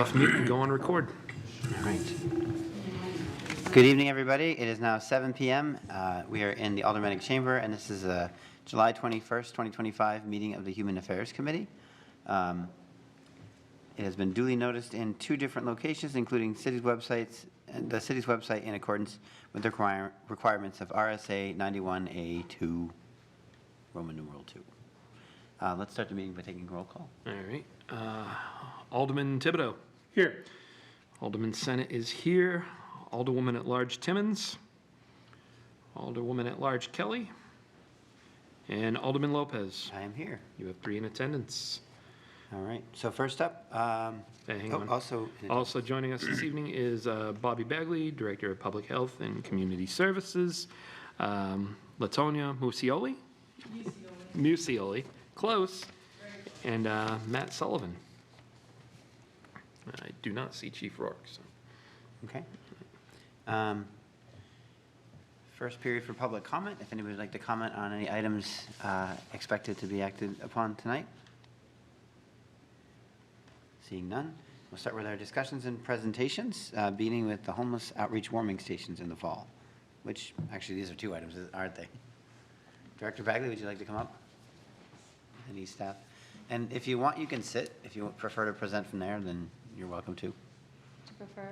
Off mute and go on record. All right. Good evening, everybody. It is now 7 p.m. We are in the Aldermanic Chamber, and this is a July 21st, 2025 meeting of the Human Affairs Committee. It has been duly noticed in 2 different locations, including the city's website in accordance with the requirements of RSA 91A2, Roman numeral 2. Let's start the meeting by taking a roll call. All right. Alderman Thibodeau. Here. Alderman Senate is here. Alderwoman at Large Timmons. Alderwoman at Large Kelly. And Alderman Lopez. I am here. You have 3 in attendance. All right. So first up, Hang on. also joining us this evening is Bobby Bagley, Director of Public Health and Community Services. Latonia Musioli. Close. And Matt Sullivan. I do not see Chief Rourke. So. Okay. First period for public comment. If anybody would like to comment on any items expected to be acted upon tonight. Seeing none, we'll start with our discussions and presentations, beginning with the homeless outreach warming stations in the fall, which actually these are 2 items, aren't they? Director Bagley, would you like to come up? Any staff? And if you want, you can sit. If you prefer to present from there, then you're welcome to. Do you prefer?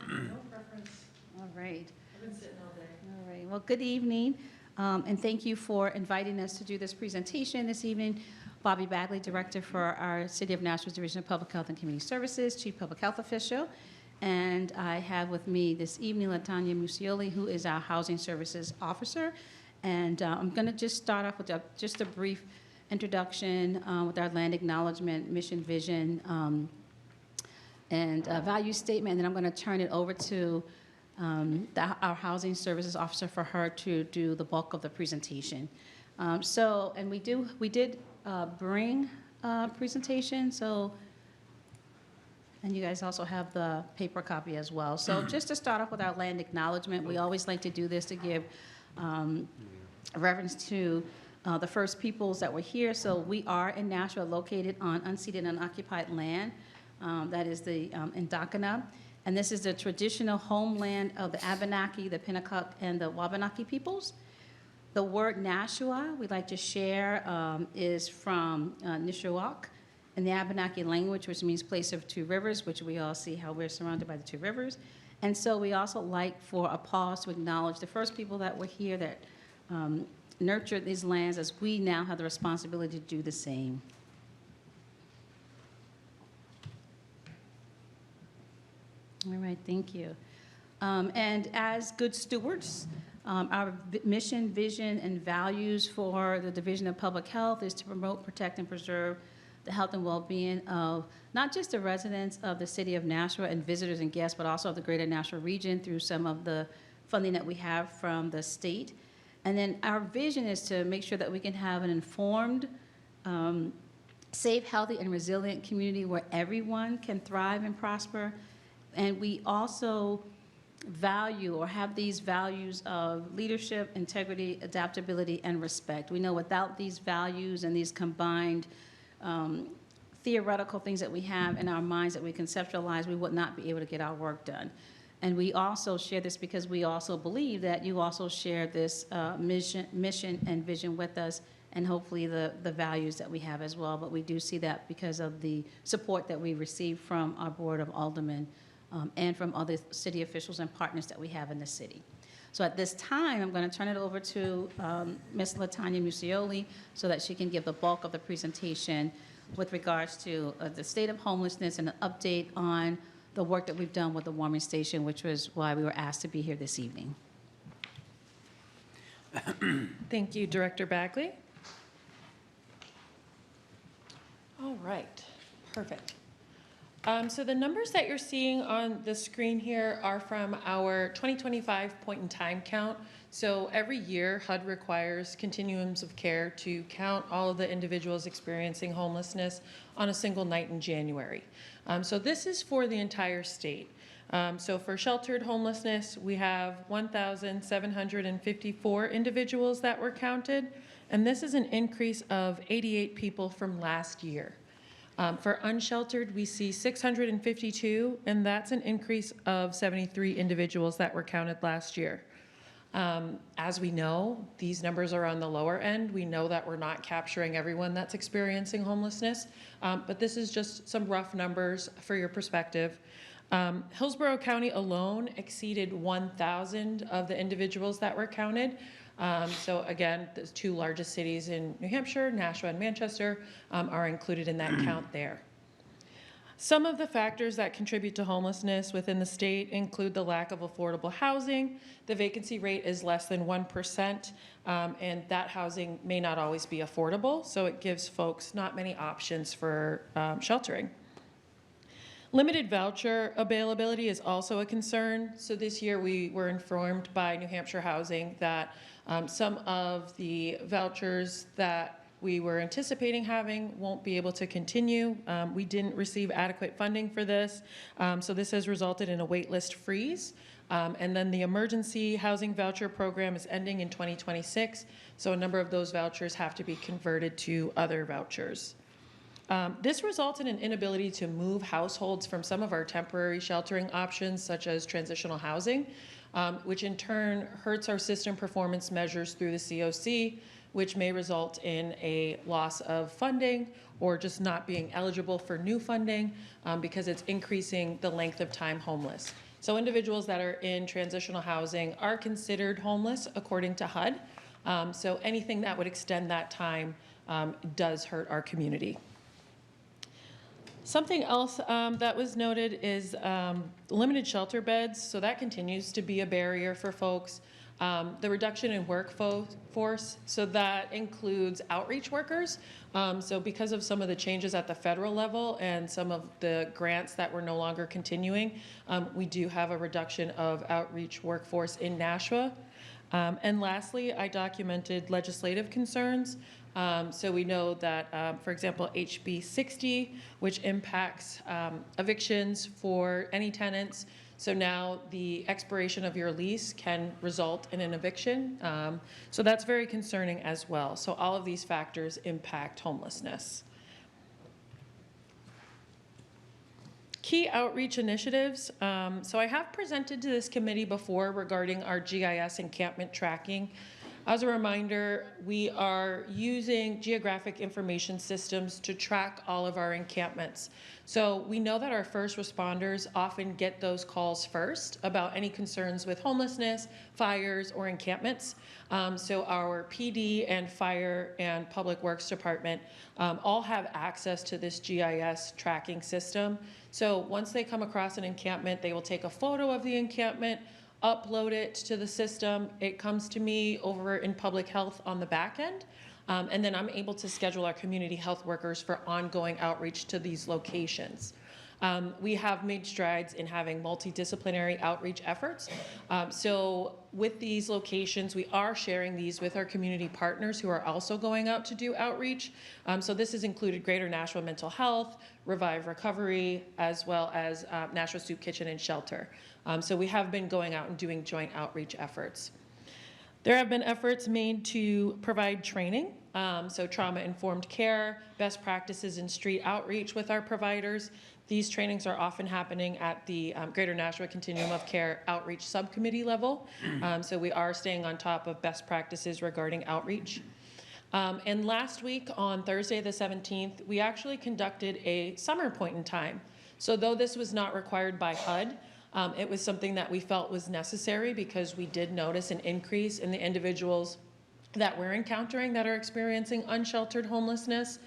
No preference. All right. I've been sitting all day. All right. Well, good evening, and thank you for inviting us to do this presentation this evening. Bobby Bagley, Director for our City of Nashville's Division of Public Health and Community Services, Chief Public Health Official. And I have with me this evening Latonia Musioli, who is our Housing Services Officer. And I'm going to just start off with just a brief introduction with our land acknowledgement, mission, vision, and value statement. And then I'm going to turn it over to our Housing Services Officer for her to do the bulk of the presentation. And we did bring a presentation, and you guys also have the paper copy as well. So just to start off with our land acknowledgement, we always like to do this to give reverence to the first peoples that were here. So we are in Nashville, located on unceded and unoccupied land. That is the Ndakana. And this is the traditional homeland of the Abenaki, the Pennacook, and the Wabanaki peoples. The word Nashua, we'd like to share, is from Nishuak in the Abenaki language, which means place of 2 rivers, which we all see how we're surrounded by the 2 rivers. And so we also like for a pause to acknowledge the first people that were here that nurtured these lands, as we now have the responsibility to do the same. All right, thank you. And as good stewards, our mission, vision, and values for the Division of Public Health is to promote, protect, and preserve the health and well-being of not just the residents of the city of Nashville and visitors and guests, but also of the greater Nashville region through some of the funding that we have from the state. And then our vision is to make sure that we can have an informed, safe, healthy, and resilient community where everyone can thrive and prosper. And we also value or have these values of leadership, integrity, adaptability, and respect. We know without these values and these combined theoretical things that we have in our minds that we conceptualize, we would not be able to get our work done. And we also share this because we also believe that you also share this mission and vision with us, and hopefully the values that we have as well. But we do see that because of the support that we receive from our Board of Aldermen and from other city officials and partners that we have in the city. So at this time, I'm going to turn it over to Ms. Latonia Musioli so that she can give the bulk of the presentation with regards to the state of homelessness and an update on the work that we've done with the warming station, which was why we were asked to be here this evening. Thank you, Director Bagley. All right, perfect. So the numbers that you're seeing on the screen here are from our 2025 point in time count. So every year, HUD requires continuums of care to count all of the individuals experiencing homelessness on a single night in January. So this is for the entire state. So for sheltered homelessness, we have 1,754 individuals that were counted, and this is an increase of 88 people from last year. For unsheltered, we see 652, and that's an increase of 73 individuals that were counted last year. As we know, these numbers are on the lower end. We know that we're not capturing everyone that's experiencing homelessness, but this is just some rough numbers for your perspective. Hillsborough County alone exceeded 1,000 of the individuals that were counted. So again, the two largest cities in New Hampshire, Nashua and Manchester, are included in that count there. Some of the factors that contribute to homelessness within the state include the lack of affordable housing. The vacancy rate is less than 1%, and that housing may not always be affordable, so it gives folks not many options for sheltering. Limited voucher availability is also a concern. So this year we were informed by New Hampshire Housing that some of the vouchers that we were anticipating having won't be able to continue. We didn't receive adequate funding for this, so this has resulted in a waitlist freeze. And then the emergency housing voucher program is ending in 2026, so a number of those vouchers have to be converted to other vouchers. This results in an inability to move households from some of our temporary sheltering options, such as transitional housing, which in turn hurts our system performance measures through the COC, which may result in a loss of funding or just not being eligible for new funding because it's increasing the length of time homeless. So individuals that are in transitional housing are considered homeless according to HUD. So anything that would extend that time does hurt our community. Something else that was noted is limited shelter beds. So that continues to be a barrier for folks. The reduction in workforce, so that includes outreach workers. So because of some of the changes at the federal level and some of the grants that we're no longer continuing, we do have a reduction of outreach workforce in Nashua. And lastly, I documented legislative concerns. So we know that, for example, HB 60, which impacts evictions for any tenants. So now the expiration of your lease can result in an eviction. So that's very concerning as well. So all of these factors impact homelessness. Key outreach initiatives. So I have presented to this committee before regarding our GIS encampment tracking. As a reminder, we are using geographic information systems to track all of our encampments. So we know that our first responders often get those calls first about any concerns with homelessness, fires, or encampments. So our PD and fire and public works department all have access to this GIS tracking system. So once they come across an encampment, they will take a photo of the encampment, upload it to the system. It comes to me over in public health on the back end. And then I'm able to schedule our community health workers for ongoing outreach to these locations. We have made strides in having multidisciplinary outreach efforts. So with these locations, we are sharing these with our community partners who are also going out to do outreach. So this has included Greater Nashua Mental Health, Revive Recovery, as well as Nashua Soup Kitchen and Shelter. So we have been going out and doing joint outreach efforts. There have been efforts made to provide training, so trauma-informed care, best practices in street outreach with our providers. These trainings are often happening at the Greater Nashua Continuum of Care Outreach Subcommittee level. So we are staying on top of best practices regarding outreach. And last week on Thursday the 17th, we actually conducted a summer point in time. So though this was not required by HUD, it was something that we felt was necessary because we did notice an increase in the individuals that we're encountering that are experiencing unsheltered homelessness.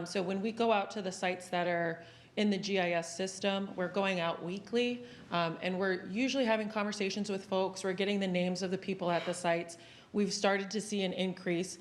So when we go out to the sites that are in the GIS system, we're going out weekly, and we're usually having conversations with folks. We're getting the names of the people at the sites. We've started to see an increase,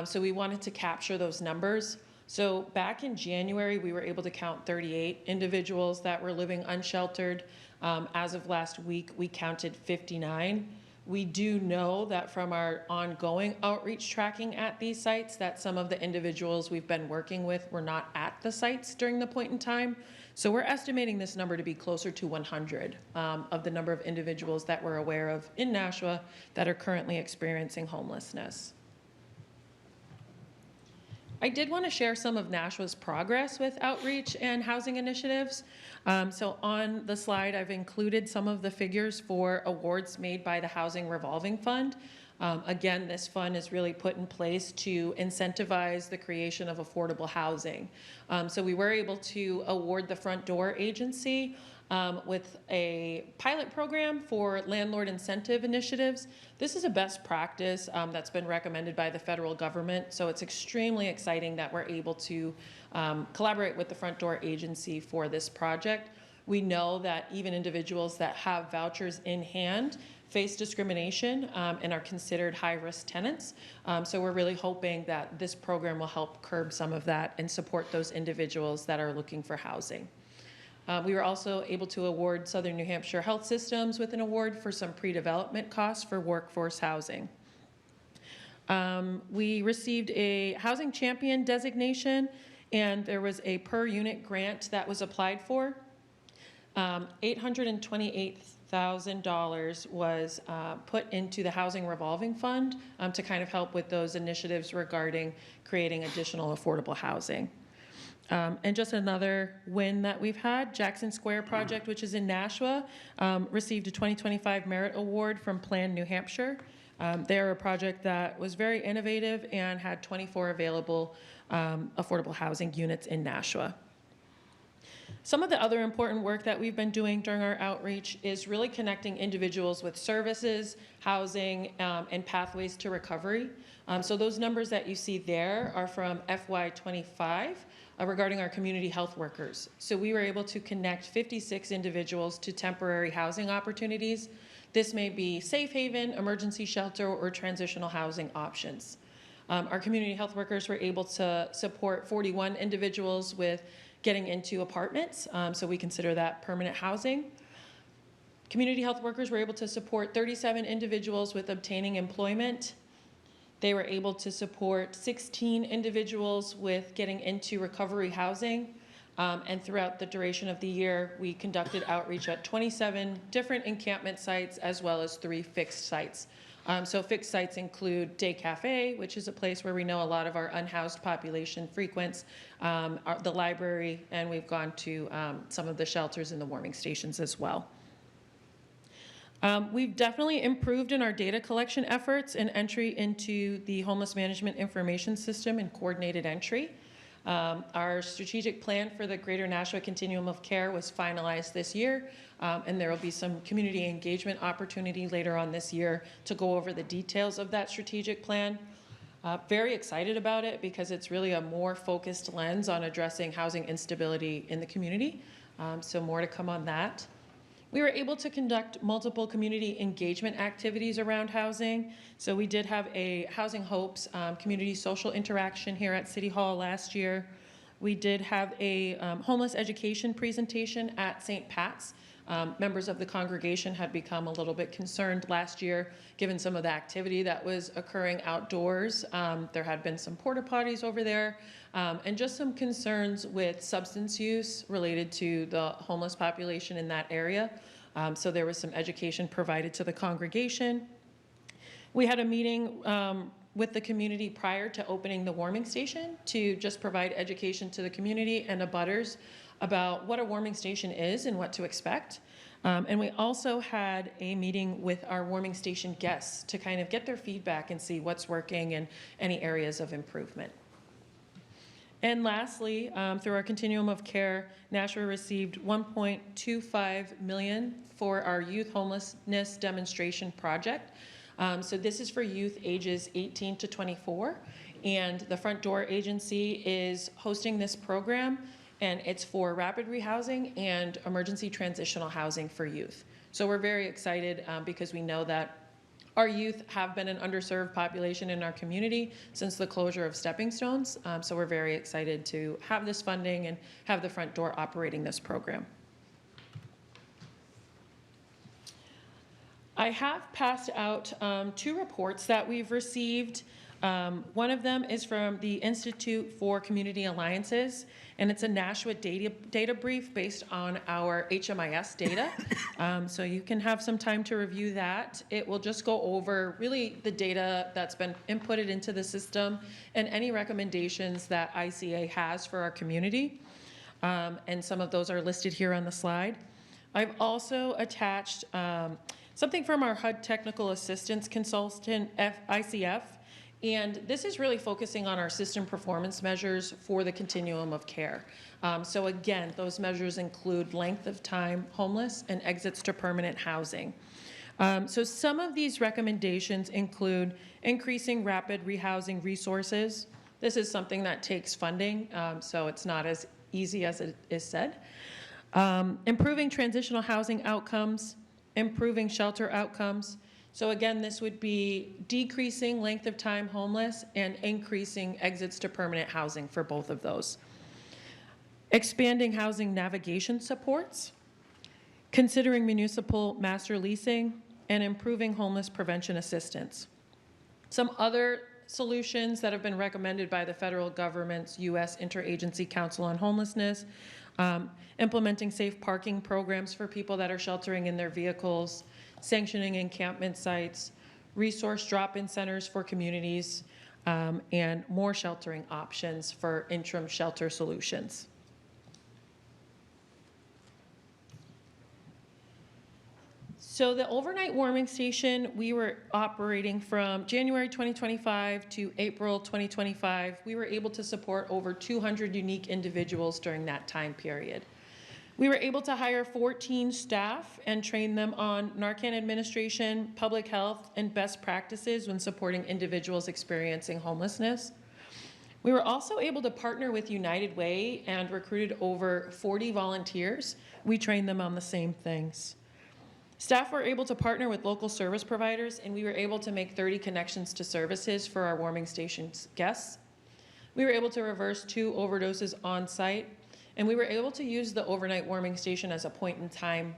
so we wanted to capture those numbers. So back in January, we were able to count 38 individuals that were living unsheltered. As of last week, we counted 59. We do know that from our ongoing outreach tracking at these sites that some of the individuals we've been working with were not at the sites during the point in time. So we're estimating this number to be closer to 100 of the number of individuals that we're aware of in Nashua that are currently experiencing homelessness. I did want to share some of Nashua's progress with outreach and housing initiatives. So on the slide, I've included some of the figures for awards made by the Housing Revolving Fund. Again, this fund is really put in place to incentivize the creation of affordable housing. So we were able to award the Front Door Agency with a pilot program for landlord incentive initiatives. This is a best practice that's been recommended by the federal government, so it's extremely exciting that we're able to collaborate with the Front Door Agency for this project. We know that even individuals that have vouchers in hand face discrimination and are considered high-risk tenants. So we're really hoping that this program will help curb some of that and support those individuals that are looking for housing. We were also able to award Southern New Hampshire Health Systems with an award for some pre-development costs for workforce housing. We received a Housing Champion designation, and there was a per-unit grant that was applied for. $828,000 was put into the Housing Revolving Fund to kind of help with those initiatives regarding creating additional affordable housing. And just another win that we've had, Jackson Square Project, which is in Nashua, received a 2025 Merit Award from Plan New Hampshire. They're a project that was very innovative and had 24 available affordable housing units in Nashua. Some of the other important work that we've been doing during our outreach is really connecting individuals with services, housing, and pathways to recovery. So those numbers that you see there are from FY25 regarding our community health workers. So we were able to connect 56 individuals to temporary housing opportunities. This may be safe haven, emergency shelter, or transitional housing options. Our community health workers were able to support 41 individuals with getting into apartments, so we consider that permanent housing. Community health workers were able to support 37 individuals with obtaining employment. They were able to support 16 individuals with getting into recovery housing. And throughout the duration of the year, we conducted outreach at 27 different encampment sites as well as 3 fixed sites. So fixed sites include Day Cafe, which is a place where we know a lot of our unhoused population frequents, the library, and we've gone to some of the shelters and the warming stations as well. We've definitely improved in our data collection efforts and entry into the Homeless Management Information System and coordinated entry. Our strategic plan for the Greater Nashua Continuum of Care was finalized this year, and there will be some community engagement opportunity later on this year to go over the details of that strategic plan. Very excited about it because it's really a more focused lens on addressing housing instability in the community, so more to come on that. We were able to conduct multiple community engagement activities around housing. So we did have a Housing Hopes community social interaction here at City Hall last year. We did have a homeless education presentation at St. Pat's. Members of the congregation had become a little bit concerned last year, given some of the activity that was occurring outdoors. There had been some porta potties over there, and just some concerns with substance use related to the homeless population in that area. So there was some education provided to the congregation. We had a meeting with the community prior to opening the warming station to just provide education to the community and abutters about what a warming station is and what to expect. And we also had a meeting with our warming station guests to kind of get their feedback and see what's working and any areas of improvement. And lastly, through our Continuum of Care, Nashua received $1.25 million for our youth homelessness demonstration project. So this is for youth ages 18 to 24, and the Front Door Agency is hosting this program, and it's for rapid rehousing and emergency transitional housing for youth. So we're very excited because we know that our youth have been an underserved population in our community since the closure of Stepping Stones. So we're very excited to have this funding and have the Front Door operating this program. I have passed out 2 reports that we've received One of them is from the Institute for Community Alliances, and it's a Nashua data brief based on our HMIS data. So you can have some time to review that. It will just go over really the data that's been inputted into the system and any recommendations that ICA has for our community. And some of those are listed here on the slide. I've also attached something from our HUD Technical Assistance Consultant, ICF, and this is really focusing on our system performance measures for the continuum of care. So again, those measures include length of time homeless and exits to permanent housing. So some of these recommendations include increasing rapid rehousing resources. This is something that takes funding, so it's not as easy as it is said. Improving transitional housing outcomes, improving shelter outcomes. So again, this would be decreasing length of time homeless and increasing exits to permanent housing for both of those. Expanding housing navigation supports, considering municipal master leasing, and improving homeless prevention assistance. Some other solutions that have been recommended by the federal government's U.S. Interagency Council on Homelessness, implementing safe parking programs for people that are sheltering in their vehicles, sanctioning encampment sites, resource drop-in centers for communities, and more sheltering options for interim shelter solutions. So the overnight warming station, we were operating from January 2025 to April 2025. We were able to support over 200 unique individuals during that time period. We were able to hire 14 staff and train them on Narcan administration, public health, and best practices when supporting individuals experiencing homelessness. We were also able to partner with United Way and recruited over 40 volunteers. We trained them on the same things. Staff were able to partner with local service providers, and we were able to make 30 connections to services for our warming station's guests. We were able to reverse 2 overdoses on site, and we were able to use the overnight warming station as a point-in-time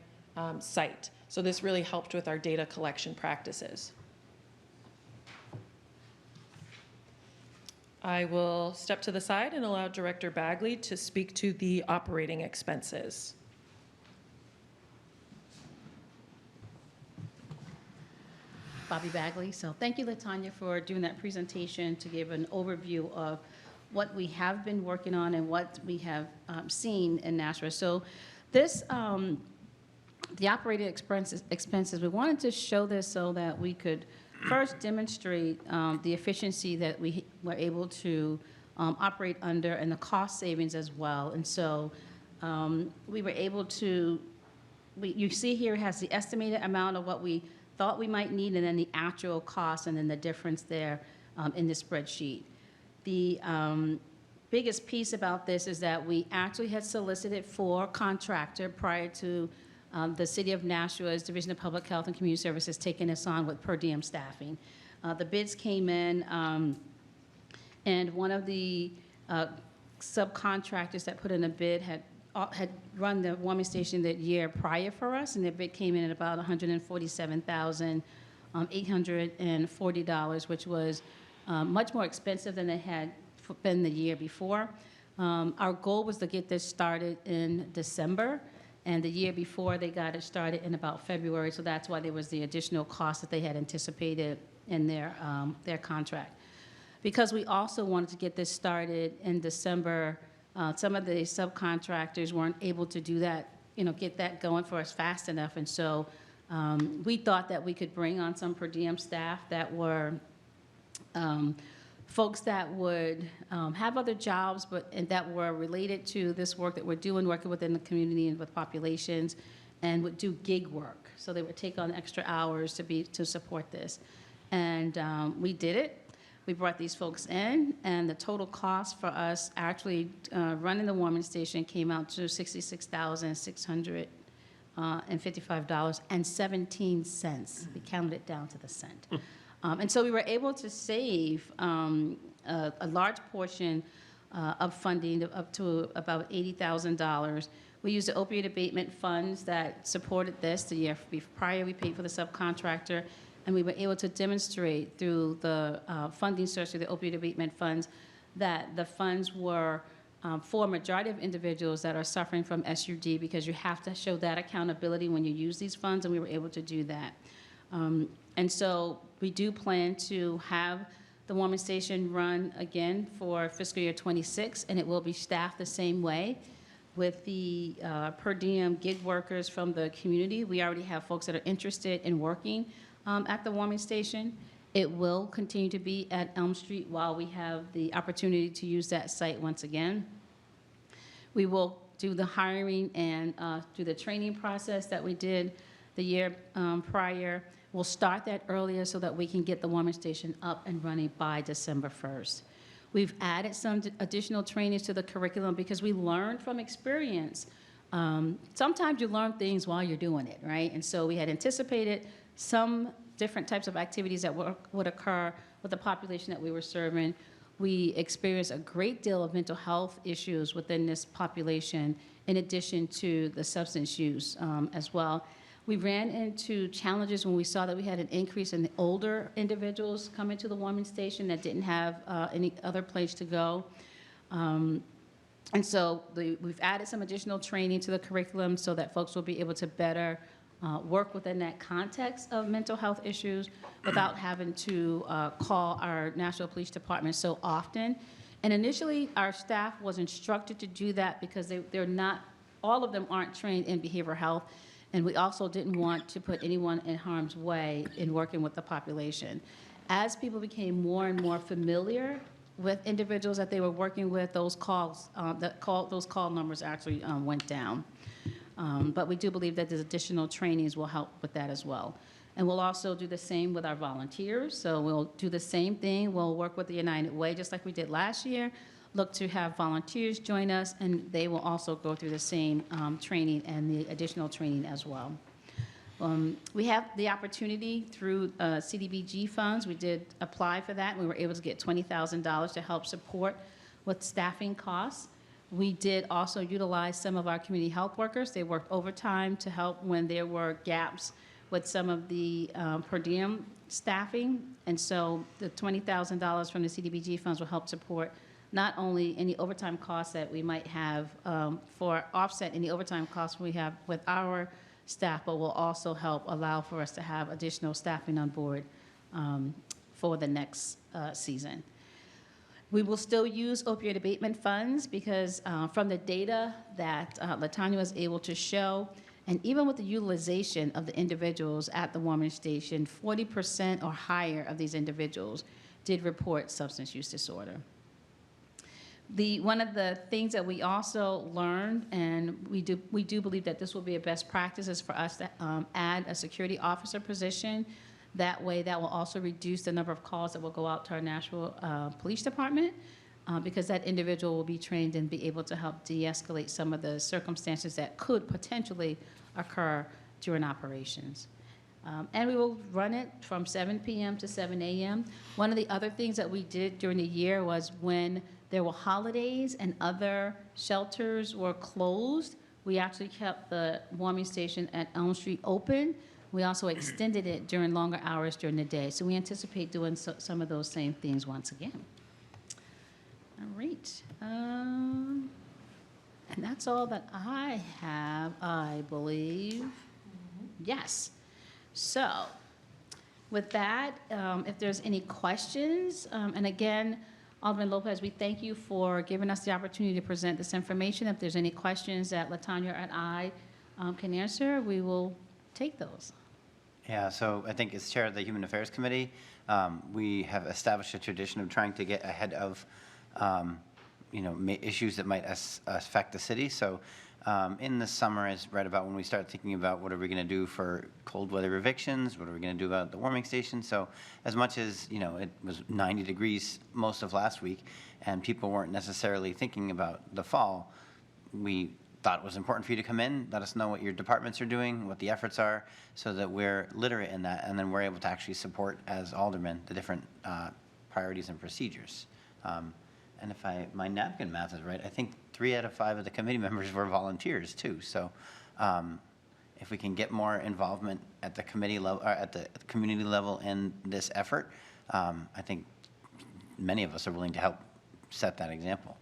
site. So this really helped with our data collection practices. I will step to the side and allow Director Bagley to speak to the operating expenses. Bobby Bagley. So thank you, Latanya, for doing that presentation to give an overview of what we have been working on and what we have seen in Nashua. So this, the operating expenses, we wanted to show this so that we could first demonstrate the efficiency that we were able to operate under and the cost savings as well. And so we were able to, you see here it has the estimated amount of what we thought we might need and then the actual cost and then the difference there in the spreadsheet. The biggest piece about this is that we actually had solicited for contractor prior to the City of Nashua's Division of Public Health and Community Services taking us on with per diem staffing. The bids came in, and one of the subcontractors that put in a bid had run the warming station that year prior for us, and the bid came in at about $147,840, which was much more expensive than it had been the year before. Our goal was to get this started in December, and the year before they got it started in about February, so that's why there was the additional cost that they had anticipated in their contract. Because we also wanted to get this started in December, some of the subcontractors weren't able to do that, get that going for us fast enough, and so we thought that we could bring on some per diem staff that were folks that would have other jobs, and that were related to this work that we're doing, working within the community and with populations, and would do gig work. So they would take on extra hours to support this, and we did it. We brought these folks in, and the total cost for us actually running the warming station came out to $66,655.17. We counted it down to the cent. And so we were able to save a large portion of funding, up to about $80,000. We used the opioid abatement funds that supported this. The year prior, we paid for the subcontractor, And we were able to demonstrate through the funding source, through the opioid abatement funds, that the funds were for a majority of individuals that are suffering from SUD, because you have to show that accountability when you use these funds, and we were able to do that. And so we do plan to have the warming station run again for fiscal year '26, and it will be staffed the same way with the per diem gig workers from the community. We already have folks that are interested in working at the warming station. It will continue to be at Elm Street while we have the opportunity to use that site once again. We will do the hiring and do the training process that we did the year prior. We'll start that earlier so that we can get the warming station up and running by December 1st. We've added some additional trainings to the curriculum because we learned from experience. Sometimes you learn things while you're doing it, right? And so we had anticipated some different types of activities that would occur with the population that we were serving. We experienced a great deal of mental health issues within this population, in addition to the substance use as well. We ran into challenges when we saw that we had an increase in the older individuals coming to the warming station that didn't have any other place to go. And so we've added some additional training to the curriculum so that folks will be able to better work within that context of mental health issues without having to call our National Police Department so often. And initially, our staff was instructed to do that because they're not, all of them aren't trained in behavioral health. And we also didn't want to put anyone in harm's way in working with the population. As people became more and more familiar with individuals that they were working with, those those call numbers actually went down. But we do believe that these additional trainings will help with that as well. And we'll also do the same with our volunteers. So we'll do the same thing. We'll work with the United Way, just like we did last year. Look to have volunteers join us, and they will also go through the same training and the additional training as well. We have the opportunity through CDBG funds. We did apply for that. We were able to get $20,000 to help support with staffing costs. We did also utilize some of our community health workers. They worked overtime to help when there were gaps with some of the per diem staffing. And so the $20,000 from the CDBG funds will help support not only any overtime costs that we might have for offset any overtime costs we have with our staff, but will also help allow for us to have additional staffing on board for the next season. We will still use opioid abatement funds because from the data that LaTanya was able to show, and even with the utilization of the individuals at the warming station, 40% or higher of these individuals did report substance use disorder. One of the things that we also learned, and we do believe that this will be a best practice, is for us to add a security officer position. That way, that will also reduce the number of calls that will go out to our National Police Department because that individual will be trained and be able to help de-escalate some of the circumstances that could potentially occur during operations. And we will run it from 7 p.m. to 7 a.m. One of the other things that we did during the year was when there were holidays and other shelters were closed, we actually kept the warming station at Elm Street open. We also extended it during longer hours during the day. So we anticipate doing some of those same things once again. All right. And that's all that I have, I believe. Yes. So with that, if there's any questions, and again, Alderman Lopez, we thank you for giving us the opportunity to present this information. If there's any questions that LaTanya and I can answer, we will take those. Yeah, so I think as chair of the Human Affairs Committee, we have established a tradition of trying to get ahead of, issues that might affect the city. So in the summer is right about when we start thinking about what are we going to do for cold weather evictions, what are we going to do about the warming station. So as much as, it was 90 degrees most of last week and people weren't necessarily thinking about the fall, we thought it was important for you to come in, let us know what your departments are doing, what the efforts are, so that we're literate in that, and then we're able to actually support, as aldermen, the different priorities and procedures. And if my napkin math is right, I think 3 out of 5 of the committee members were volunteers too. So if we can get more involvement at the committee level, or at the community level in this effort, I think many of us are willing to help set that example.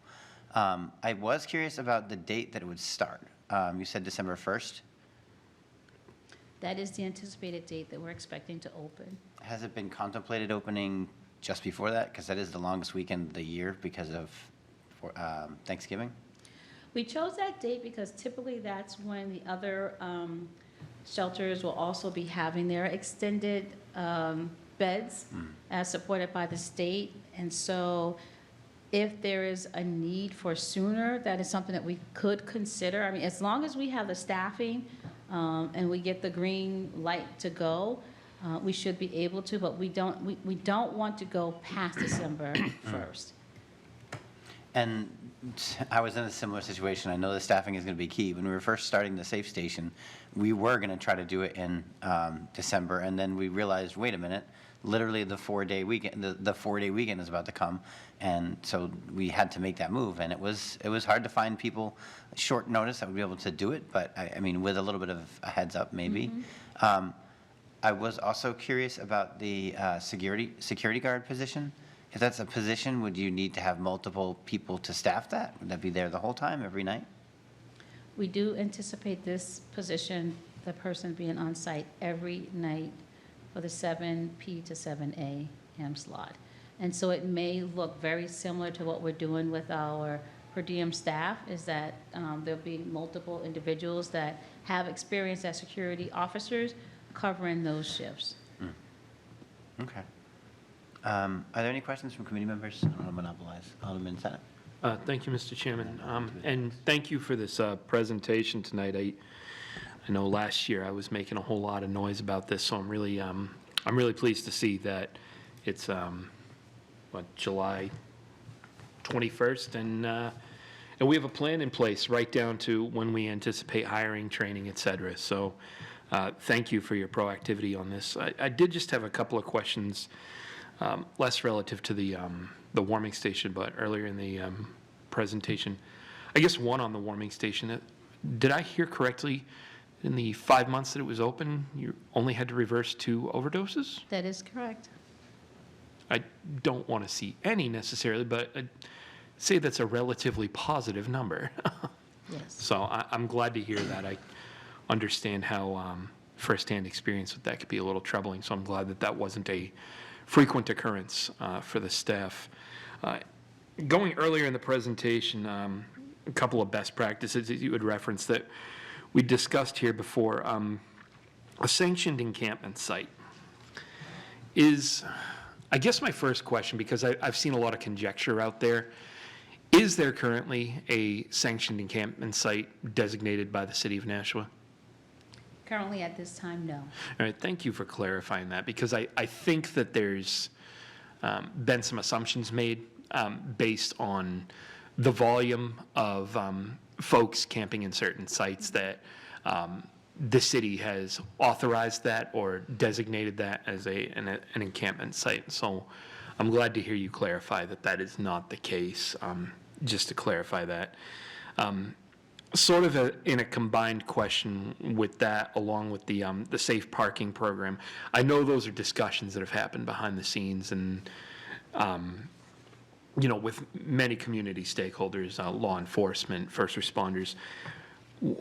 I was curious about the date that it would start. You said December 1st. That is the anticipated date that we're expecting to open. Has it been contemplated opening just before that? Because that is the longest weekend of the year because of Thanksgiving. We chose that date because typically that's when the other shelters will also be having their extended beds as supported by the state. And so if there is a need for sooner, that is something that we could consider. I mean, as long as we have the staffing and we get the green light to go, we should be able to, but we don't want to go past December 1st. And I was in a similar situation. I know the staffing is going to be key. When we were first starting the Safe Station, we were going to try to do it in December, and then we realized, wait a minute, literally the 4-day weekend, the 4-day weekend is about to come, and so we had to make that move. And it was hard to find people short notice that would be able to do it, but I mean, with a little bit of a heads up, maybe. I was also curious about the security guard position. If that's a position, would you need to have multiple people to staff that? Would that be there the whole time, every night? We do anticipate this position, the person being on site every night for the 7P to 7 a.m. slot. And so it may look very similar to what we're doing with our per diem staff, is that there'll be multiple individuals that have experience as security officers covering those shifts. Okay. Are there any questions from committee members? I don't want to monopolize. Alderman Senate. Thank you, Mr. Chairman. And thank you for this presentation tonight. I know last year I was making a whole lot of noise about this, so I'm really pleased to see that it's July 21st, and we have a plan in place right down to when we anticipate hiring, training, et cetera. So thank you for your proactivity on this. I did just have a couple of questions, less relative to the warming station, but earlier in the presentation. I guess one on the warming station. Did I hear correctly? In the 5 months that it was open, you only had to reverse 2 overdoses? That is correct. I don't want to see any necessarily, but I'd say that's a relatively positive number. Yes. So I'm glad to hear that. I understand how firsthand experience with that could be a little troubling, so I'm glad that that wasn't a frequent occurrence for the staff. Going earlier in the presentation, a couple of best practices that you had referenced that we discussed here before. A sanctioned encampment site is, I guess my first question, because I've seen a lot of conjecture out there, is there currently a sanctioned encampment site designated by the city of Nashua? Currently at this time, no. All right, thank you for clarifying that, because I think that there's been some assumptions made based on the volume of folks camping in certain sites that the city has authorized that or designated that as an encampment site. So I'm glad to hear you clarify that that is not the case, just to clarify that. Sort of in a combined question with that, along with the safe parking program, I know those are discussions that have happened behind the scenes and, with many community stakeholders, law enforcement, first responders.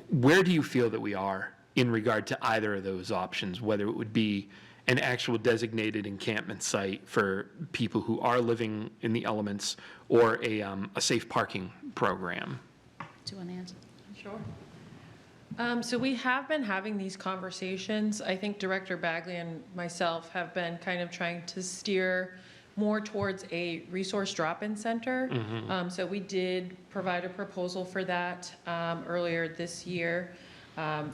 Where do you feel that we are in regard to either of those options, whether it would be an actual designated encampment site for people who are living in the elements or a safe parking program? Do you want to answer? Sure. So we have been having these conversations. I think Director Bagley and myself have been kind of trying to steer more towards a resource drop-in center. So we did provide a proposal for that earlier this year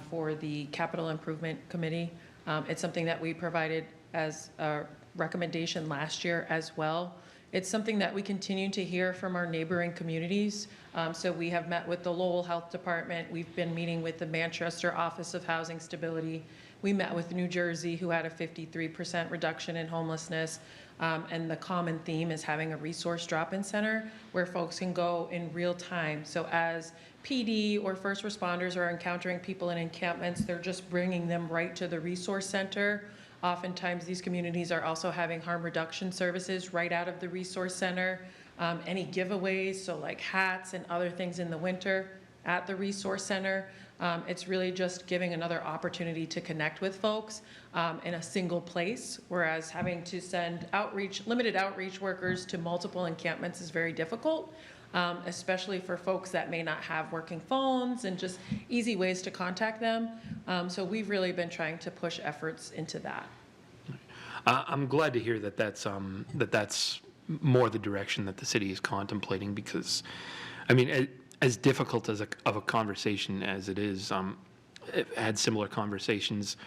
for the Capital Improvement Committee. It's something that we provided as a recommendation last year as well. It's something that we continue to hear from our neighboring communities. So we have met with the Lowell Health Department. We've been meeting with the Manchester Office of Housing Stability. We met with New Jersey, who had a 53% reduction in homelessness. And the common theme is having a resource drop-in center where folks can go in real time. So as PD or first responders are encountering people in encampments, they're just bringing them right to the resource center. Oftentimes, these communities are also having harm reduction services right out of the resource center. Any giveaways, so like hats and other things in the winter at the resource center. It's really just giving another opportunity to connect with folks in a single place, whereas having to send limited outreach workers to multiple encampments is very difficult, especially for folks that may not have working phones and just easy ways to contact them. So we've really been trying to push efforts into that. I'm glad to hear that that's more the direction that the city is contemplating, because, I mean, as difficult of a conversation as it is, I've had similar conversations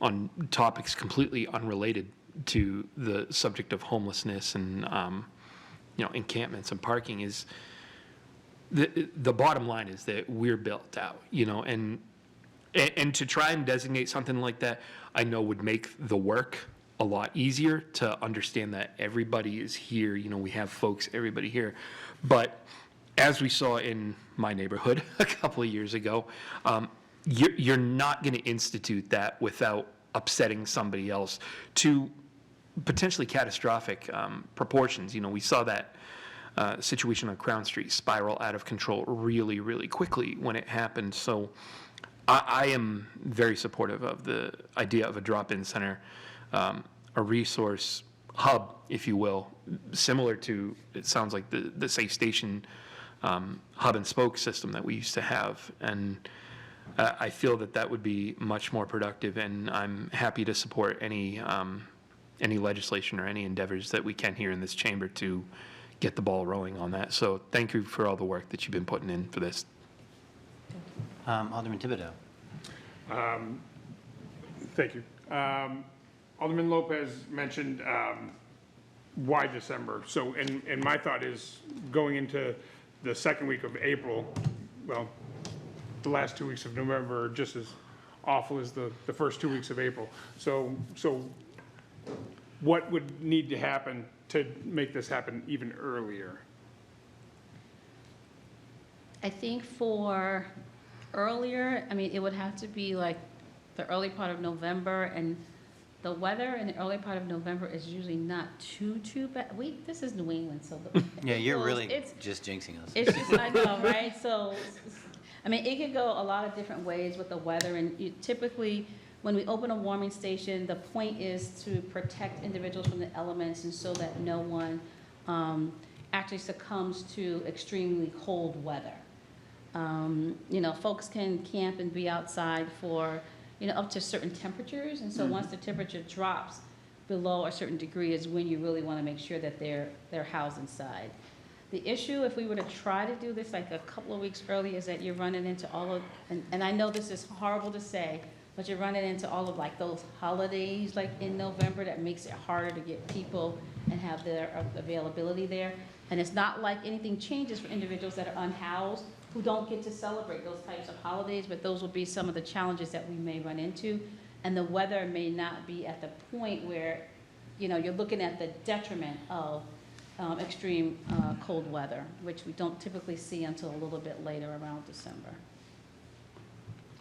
on topics completely unrelated to the subject of homelessness and encampments and parking. Is the bottom line is that we're built out, and to try and designate something like that, I know would make the work a lot easier to understand that everybody is here. We have folks, everybody here, but as we saw in my neighborhood a couple of years ago, you're not going to institute that without upsetting somebody else to potentially catastrophic proportions. We saw that situation on Crown Street spiral out of control really, really quickly when it happened. So I am very supportive of the idea of a drop-in center, a resource hub, if you will, similar to, it sounds like the Safe Station hub and spoke system that we used to have. And I feel that would be much more productive, and I'm happy to support any legislation or any endeavors that we can here in this chamber to get the ball rolling on that. So thank you for all the work that you've been putting in for this. Alderman Thibodeau. Thank you. Alderman Lopez mentioned why December. So, and my thought is going into the second week of April, well, the last 2 weeks of November are just as awful as the first 2 weeks of April. So what would need to happen to make this happen even earlier? I think for earlier, I mean, it would have to be like the early part of November, and the weather in the early part of November is usually not too bad. This is New England, so. Yeah, you're really it's just jinxing us. It's just, I know, right? So, I mean, it could go a lot of different ways with the weather, and typically, when we open a warming station, the point is to protect individuals from the elements, and so that no one actually succumbs to extremely cold weather. Folks can camp and be outside for, up to certain temperatures, and so once the temperature drops below a certain degree is when you really want to make sure that they're housed inside. The issue, if we were to try to do this like a couple of weeks early, is that you're running into all of, and I know this is horrible to say, but you're running into all of like those holidays like in November that makes it harder to get people and have their availability there. And it's not like anything changes for individuals that are unhoused who don't get to celebrate those types of holidays, but those will be some of the challenges that we may run into. And the weather may not be at the point where, you're looking at the detriment of extreme cold weather, which we don't typically see until a little bit later around December.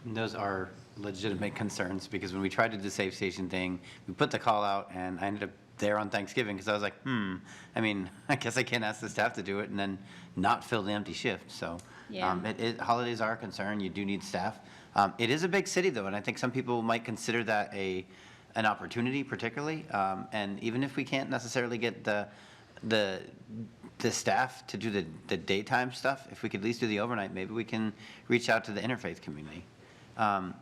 And those are legitimate concerns, because when we tried to do the Safe Station thing, we put the call out, and I ended up there on Thanksgiving, because I was like, I mean, I guess I can't ask the staff to do it and then not fill the empty shift. So Yeah. holidays are a concern. You do need staff. It is a big city, though, and I think some people might consider that an opportunity, particularly. And even if we can't necessarily get the staff to do the daytime stuff, if we could at least do the overnight, maybe we can reach out to the interfaith community. I'm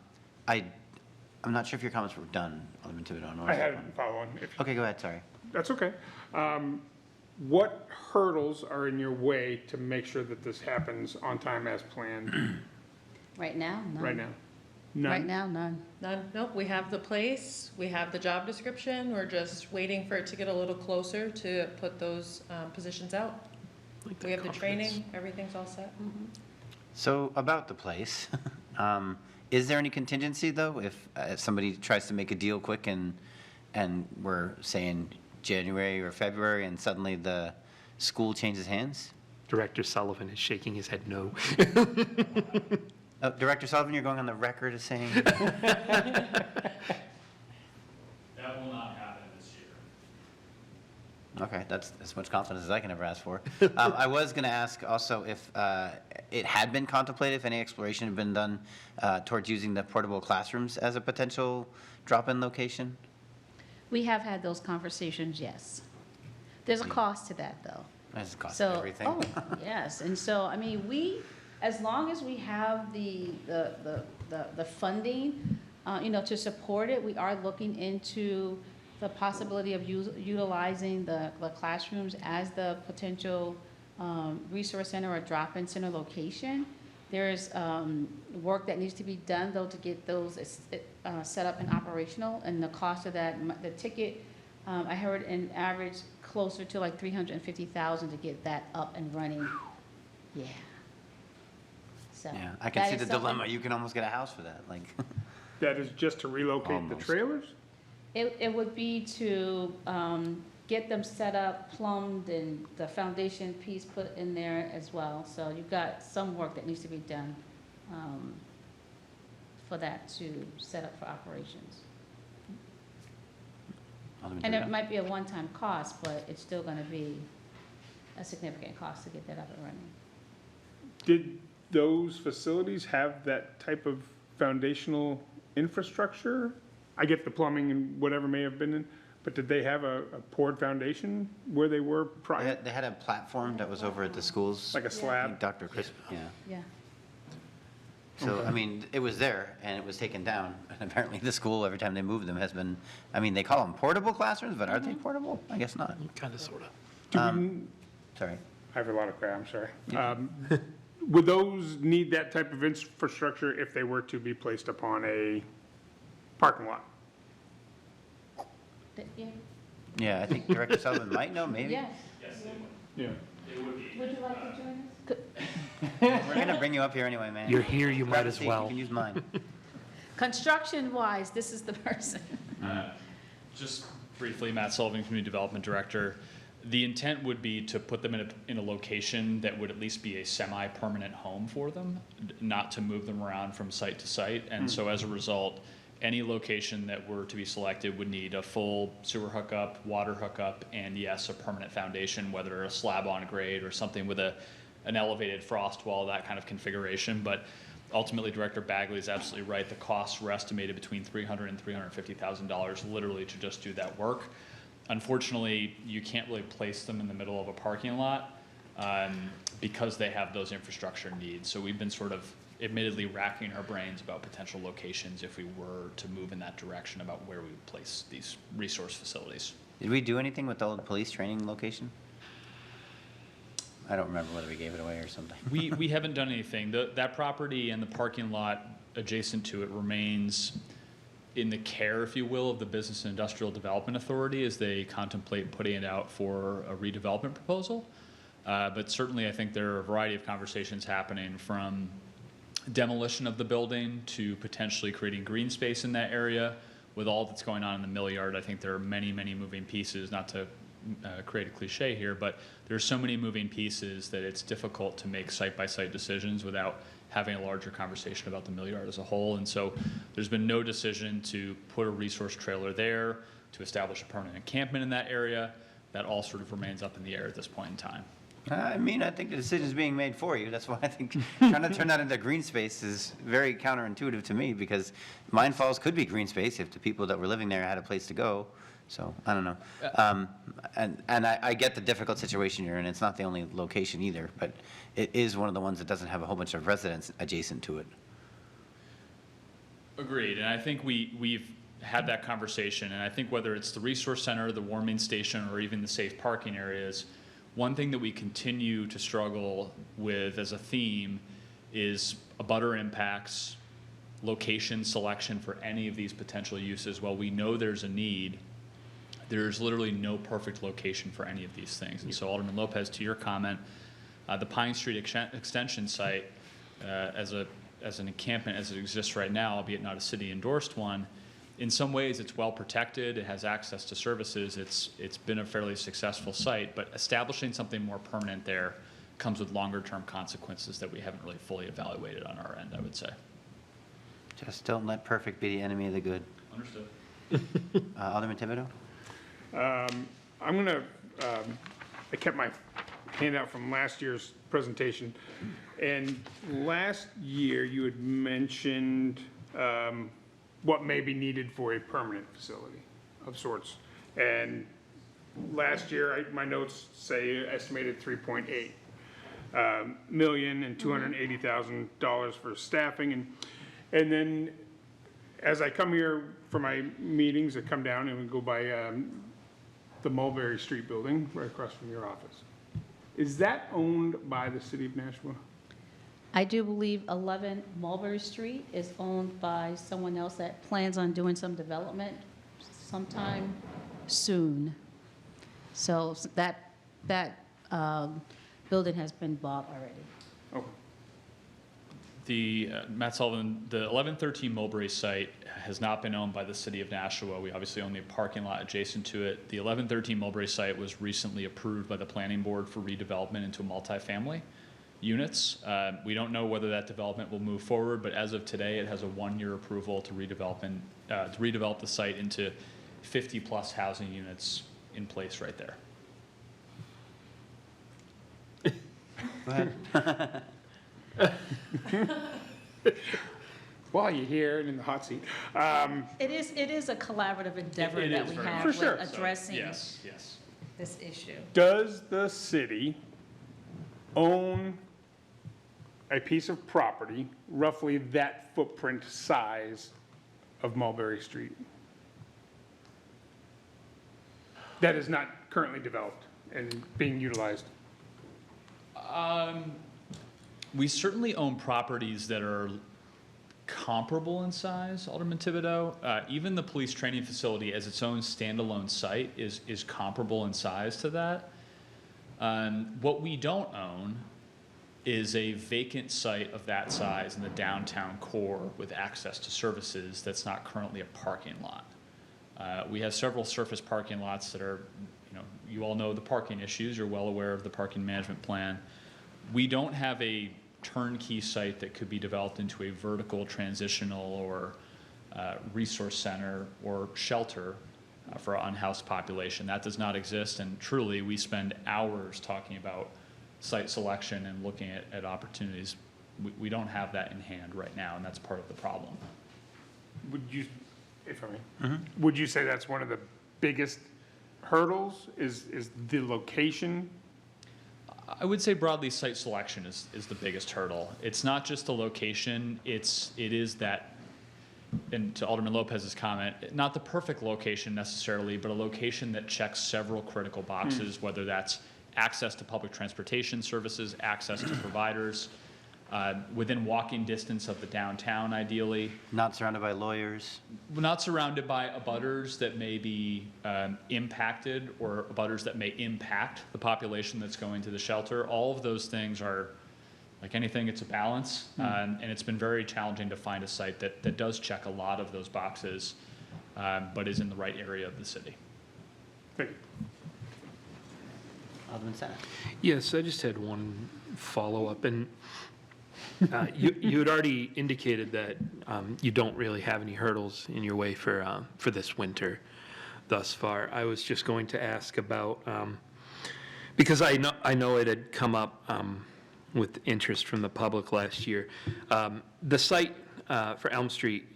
not sure if your comments were done, Alderman Thibodeau. I had a follow-on. Okay, go ahead, sorry. That's okay. What hurdles are in your way to make sure that this happens on time as planned Right now, none. right now? None? Right now, none. None, nope, we have the place, we have the job description, we're just waiting for it to get a little closer to put those positions out. We have the training, everything's all set. So about the place, is there any contingency, though, if somebody tries to make a deal quick and we're saying January or February and suddenly the school changes hands? Director Sullivan is shaking his head no. Oh, Director Sullivan, you're going on the record as saying, That will not happen this year. okay, that's as much confidence as I can ever ask for. I was going to ask also if it had been contemplated, if any exploration had been done towards using the portable classrooms as a potential drop-in location? We have had those conversations, yes. There's a cost to that, though. That's the cost So, of everything. oh, yes, and so, I mean, as long as we have the funding, to support it, we are looking into the possibility of utilizing the classrooms as the potential resource center or drop-in center location. There's work that needs to be done, though, to get those set up and operational, and the cost of that, the ticket, I heard an average closer to like $350,000 to get that up and running. Yeah. So. Yeah, I can that see is the something- dilemma. You can almost get a house for that, like. That is just to relocate the Almost. trailers? It would be to get them set up, plumbed, and the foundation piece put in there as well. So you've got some work that needs to be done for that to set up for operations. Alderman And it Dorito? might be a one-time cost, but it's still going to be a significant cost to get that up and running. Did those facilities have that type of foundational infrastructure? I get the plumbing and whatever may have been in, but did they have a poured foundation where they were prior? They had a platform that was over at the schools. Like a I think slab? Dr. Chris, yeah. Yeah. So, I mean, it was there and it was taken down. And apparently the school, every time they moved them, has been, I mean, they call them portable classrooms, but are they portable? I guess not. Kind of, sort of. Sorry. I have a lot of crap, I'm sorry. Would those need that type of infrastructure if they were to be placed upon a parking lot? Yeah. Yeah, I think Director Sullivan might know, maybe. Yes. Yes, they would. Yeah. They would be. Would you like to join us? We're going to bring you up here anyway, man. You're here, you Grab might a as seat. well. You can use mine. Construction-wise, this is the person. Just briefly, Matt Sullivan, Community Development Director. The intent would be to put them in a location that would at least be a semi-permanent home for them, not to move them around from site to site. And so as a result, any location that were to be selected would need a full sewer hookup, water hookup, and yes, a permanent foundation, whether a slab on grade or something with an elevated frost wall, that kind of configuration. But ultimately, Director Bagley is absolutely right. The costs were estimated between $300,000 and $350,000 literally to just do that work. Unfortunately, you can't really place them in the middle of a parking lot because they have those infrastructure needs. So we've been sort of admittedly racking our brains about potential locations if we were to move in that direction about where we would place these resource facilities. Did we do anything with the old police training location? I don't remember whether we gave it away or something. We haven't done anything. That property and the parking lot adjacent to it remains in the care, if you will, of the Business and Industrial Development Authority as they contemplate putting it out for a redevelopment proposal. But certainly I think there are a variety of conversations happening from demolition of the building to potentially creating green space in that area. With all that's going on in the mill yard, I think there are many, many moving pieces, not to create a cliche here, but there's so many moving pieces that it's difficult to make site-by-site decisions without having a larger conversation about the mill yard as a whole. And so there's been no decision to put a resource trailer there, to establish a permanent encampment in that area. That all sort of remains up in the air at this point in time. I mean, I think the decision's being made for you. That's why I think trying to turn that into green space is very counterintuitive to me, because Mine Falls could be green space if the people that were living there had a place to go. So, I don't know. And I get the difficult situation you're in. It's not the only location either, but it is one of the ones that doesn't have a whole bunch of residents adjacent to it. Agreed, and I think we've had that conversation, and I think whether it's the resource center, the warming station, or even the safe parking areas, one thing that we continue to struggle with as a theme is abutter impacts, location selection for any of these potential uses. While we know there's a need, there's literally no perfect location for any of these things. And so Alderman Lopez, to your comment, the Pine Street extension site as an encampment as it exists right now, albeit not a city endorsed one, In some ways, it's well protected, it has access to services, it's been a fairly successful site, but establishing something more permanent there comes with longer-term consequences that we haven't really fully evaluated on our end, I would say. Just don't let perfect be the enemy of the good. Understood. Alderman Thibodeau? I'm going to, I kept my handout from last year's presentation. And last year, you had mentioned what may be needed for a permanent facility of sorts. And last year, my notes say estimated 3.8 million and $280,000 for staffing. And then as I come here for my meetings, I come down and we go by the Mulberry Street building right across from your office. Is that owned by the city of Nashua? I do believe 11 Mulberry Street is owned by someone else that plans on doing some development sometime soon. So that building has been bought already. Okay. The, Matt Sullivan, the 1113 Mulberry site has not been owned by the city of Nashua. We obviously own the parking lot adjacent to it. The 1113 Mulberry site was recently approved by the planning board for redevelopment into multifamily units. We don't know whether that development will move forward, but as of today, it has a 1-year approval to redevelop the site into 50-plus housing units in place right there. Go ahead. While you're here and in the hot seat, It is a collaborative endeavor It that is we very have much so. with addressing Yes, yes. this issue. does the city own a piece of property roughly that footprint size of Mulberry Street that is not currently developed and being utilized? We certainly own properties that are comparable in size, Alderman Thibodeau. Even the police training facility as its own standalone site is comparable in size to that. What we don't own is a vacant site of that size in the downtown core with access to services that's not currently a parking lot. We have several surface parking lots that are, you all know the parking issues, you're well aware of the parking management plan. We don't have a turnkey site that could be developed into a vertical transitional or resource center or shelter for our unhoused population. That does not exist, and truly, we spend hours talking about site selection and looking at opportunities. We don't have that in hand right now, and that's part of the problem. Would you, if I may, would you say that's one of the biggest hurdles is the location? I would say broadly site selection is the biggest hurdle. It's not just the location, it is that, and to Alderman Lopez's comment, not the perfect location necessarily, but a location that checks several critical boxes, whether that's access to public transportation services, access to providers, within walking distance of the downtown ideally. Not surrounded by lawyers. Not surrounded by abutters that may be impacted or abutters that may impact the population that's going to the shelter. All of those things are, like anything, it's a balance. And it's been very challenging to find a site that does check a lot of those boxes, but is in the right area of the city. Thank you. Alderman Senate. Yes, I just had one follow-up, and you had already indicated that you don't really have any hurdles in your way for this winter thus far. I was just going to ask about, because I know it had come up with interest from the public last year, the site for Elm Street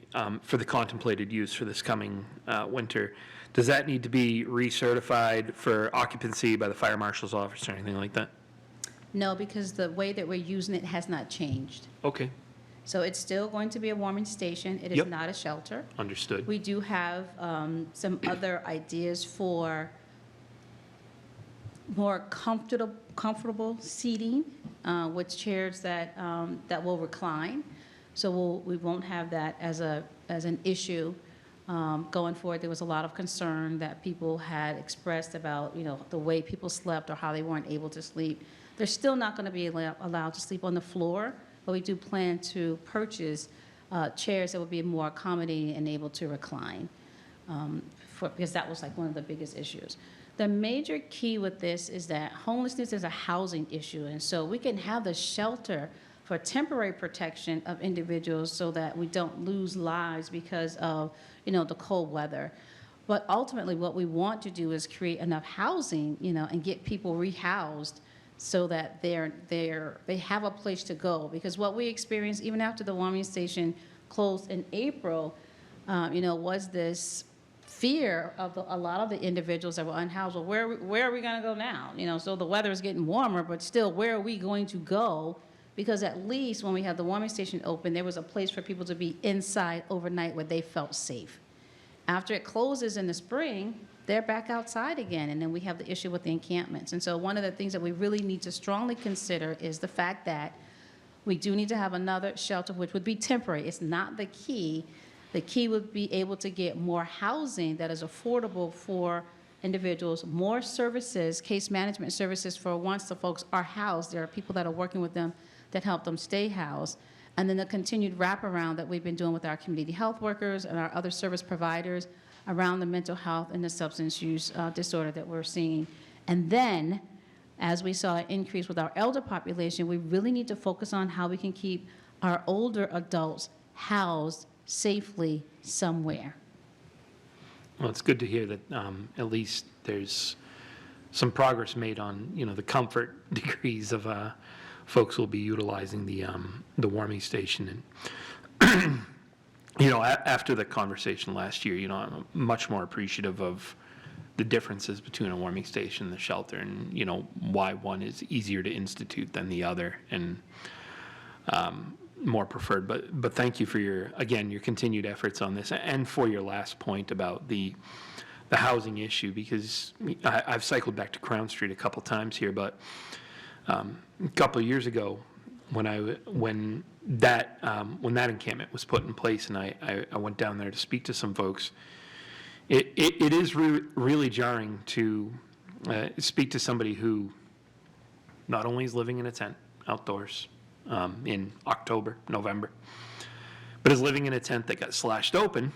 for the contemplated use for this coming winter, does that need to be recertified for occupancy by the fire marshal's office or anything like that? No, because the way that we're using it has not changed. Okay, So it's still going to be a warming station. It is Yep. not a shelter. understood. We do have some other ideas for more comfortable seating with chairs that will recline. So we won't have that as an issue going forward. There was a lot of concern that people had expressed about, the way people slept or how they weren't able to sleep. They're still not going to be allowed to sleep on the floor, but we do plan to purchase chairs that would be more accommodating and able to recline, because that was like one of the biggest issues. The major key with this is that homelessness is a housing issue, and so we can have the shelter for temporary protection of individuals so that we don't lose lives because of, the cold weather. But ultimately, what we want to do is create enough housing, and get people rehoused so that they have a place to go. Because what we experienced, even after the warming station closed in April, was this fear of a lot of the individuals that were unhoused. Well, where are we going to go now? So the weather is getting warmer, but still, where are we going to go? Because at least when we had the warming station open, there was a place for people to be inside overnight where they felt safe. After it closes in the spring, they're back outside again, and then we have the issue with the encampments. And so one of the things that we really need to strongly consider is the fact that we do need to have another shelter, which would be temporary. It's not the key. The key would be able to get more housing that is affordable for individuals, more services, case management services for once the folks are housed. There are people that are working with them that help them stay housed. And then the continued wraparound that we've been doing with our community health workers and our other service providers around the mental health and the substance use disorder that we're seeing. And then, as we saw an increase with our elder population, we really need to focus on how we can keep our older adults housed safely somewhere. Well, it's good to hear that at least there's some progress made on, the comfort degrees of folks who will be utilizing the warming station. And, after the conversation last year, I'm much more appreciative of the differences between a warming station and the shelter, and, why one is easier to institute than the other, and more preferred. But thank you for your continued efforts on this, and for your last point about the housing issue, because I've cycled back to Crown Street a couple times here, but a couple of years ago, when that encampment was put in place, and I went down there to speak to some folks, it is really jarring to speak to somebody who not only is living in a tent outdoors in October, November, but is living in a tent that got slashed open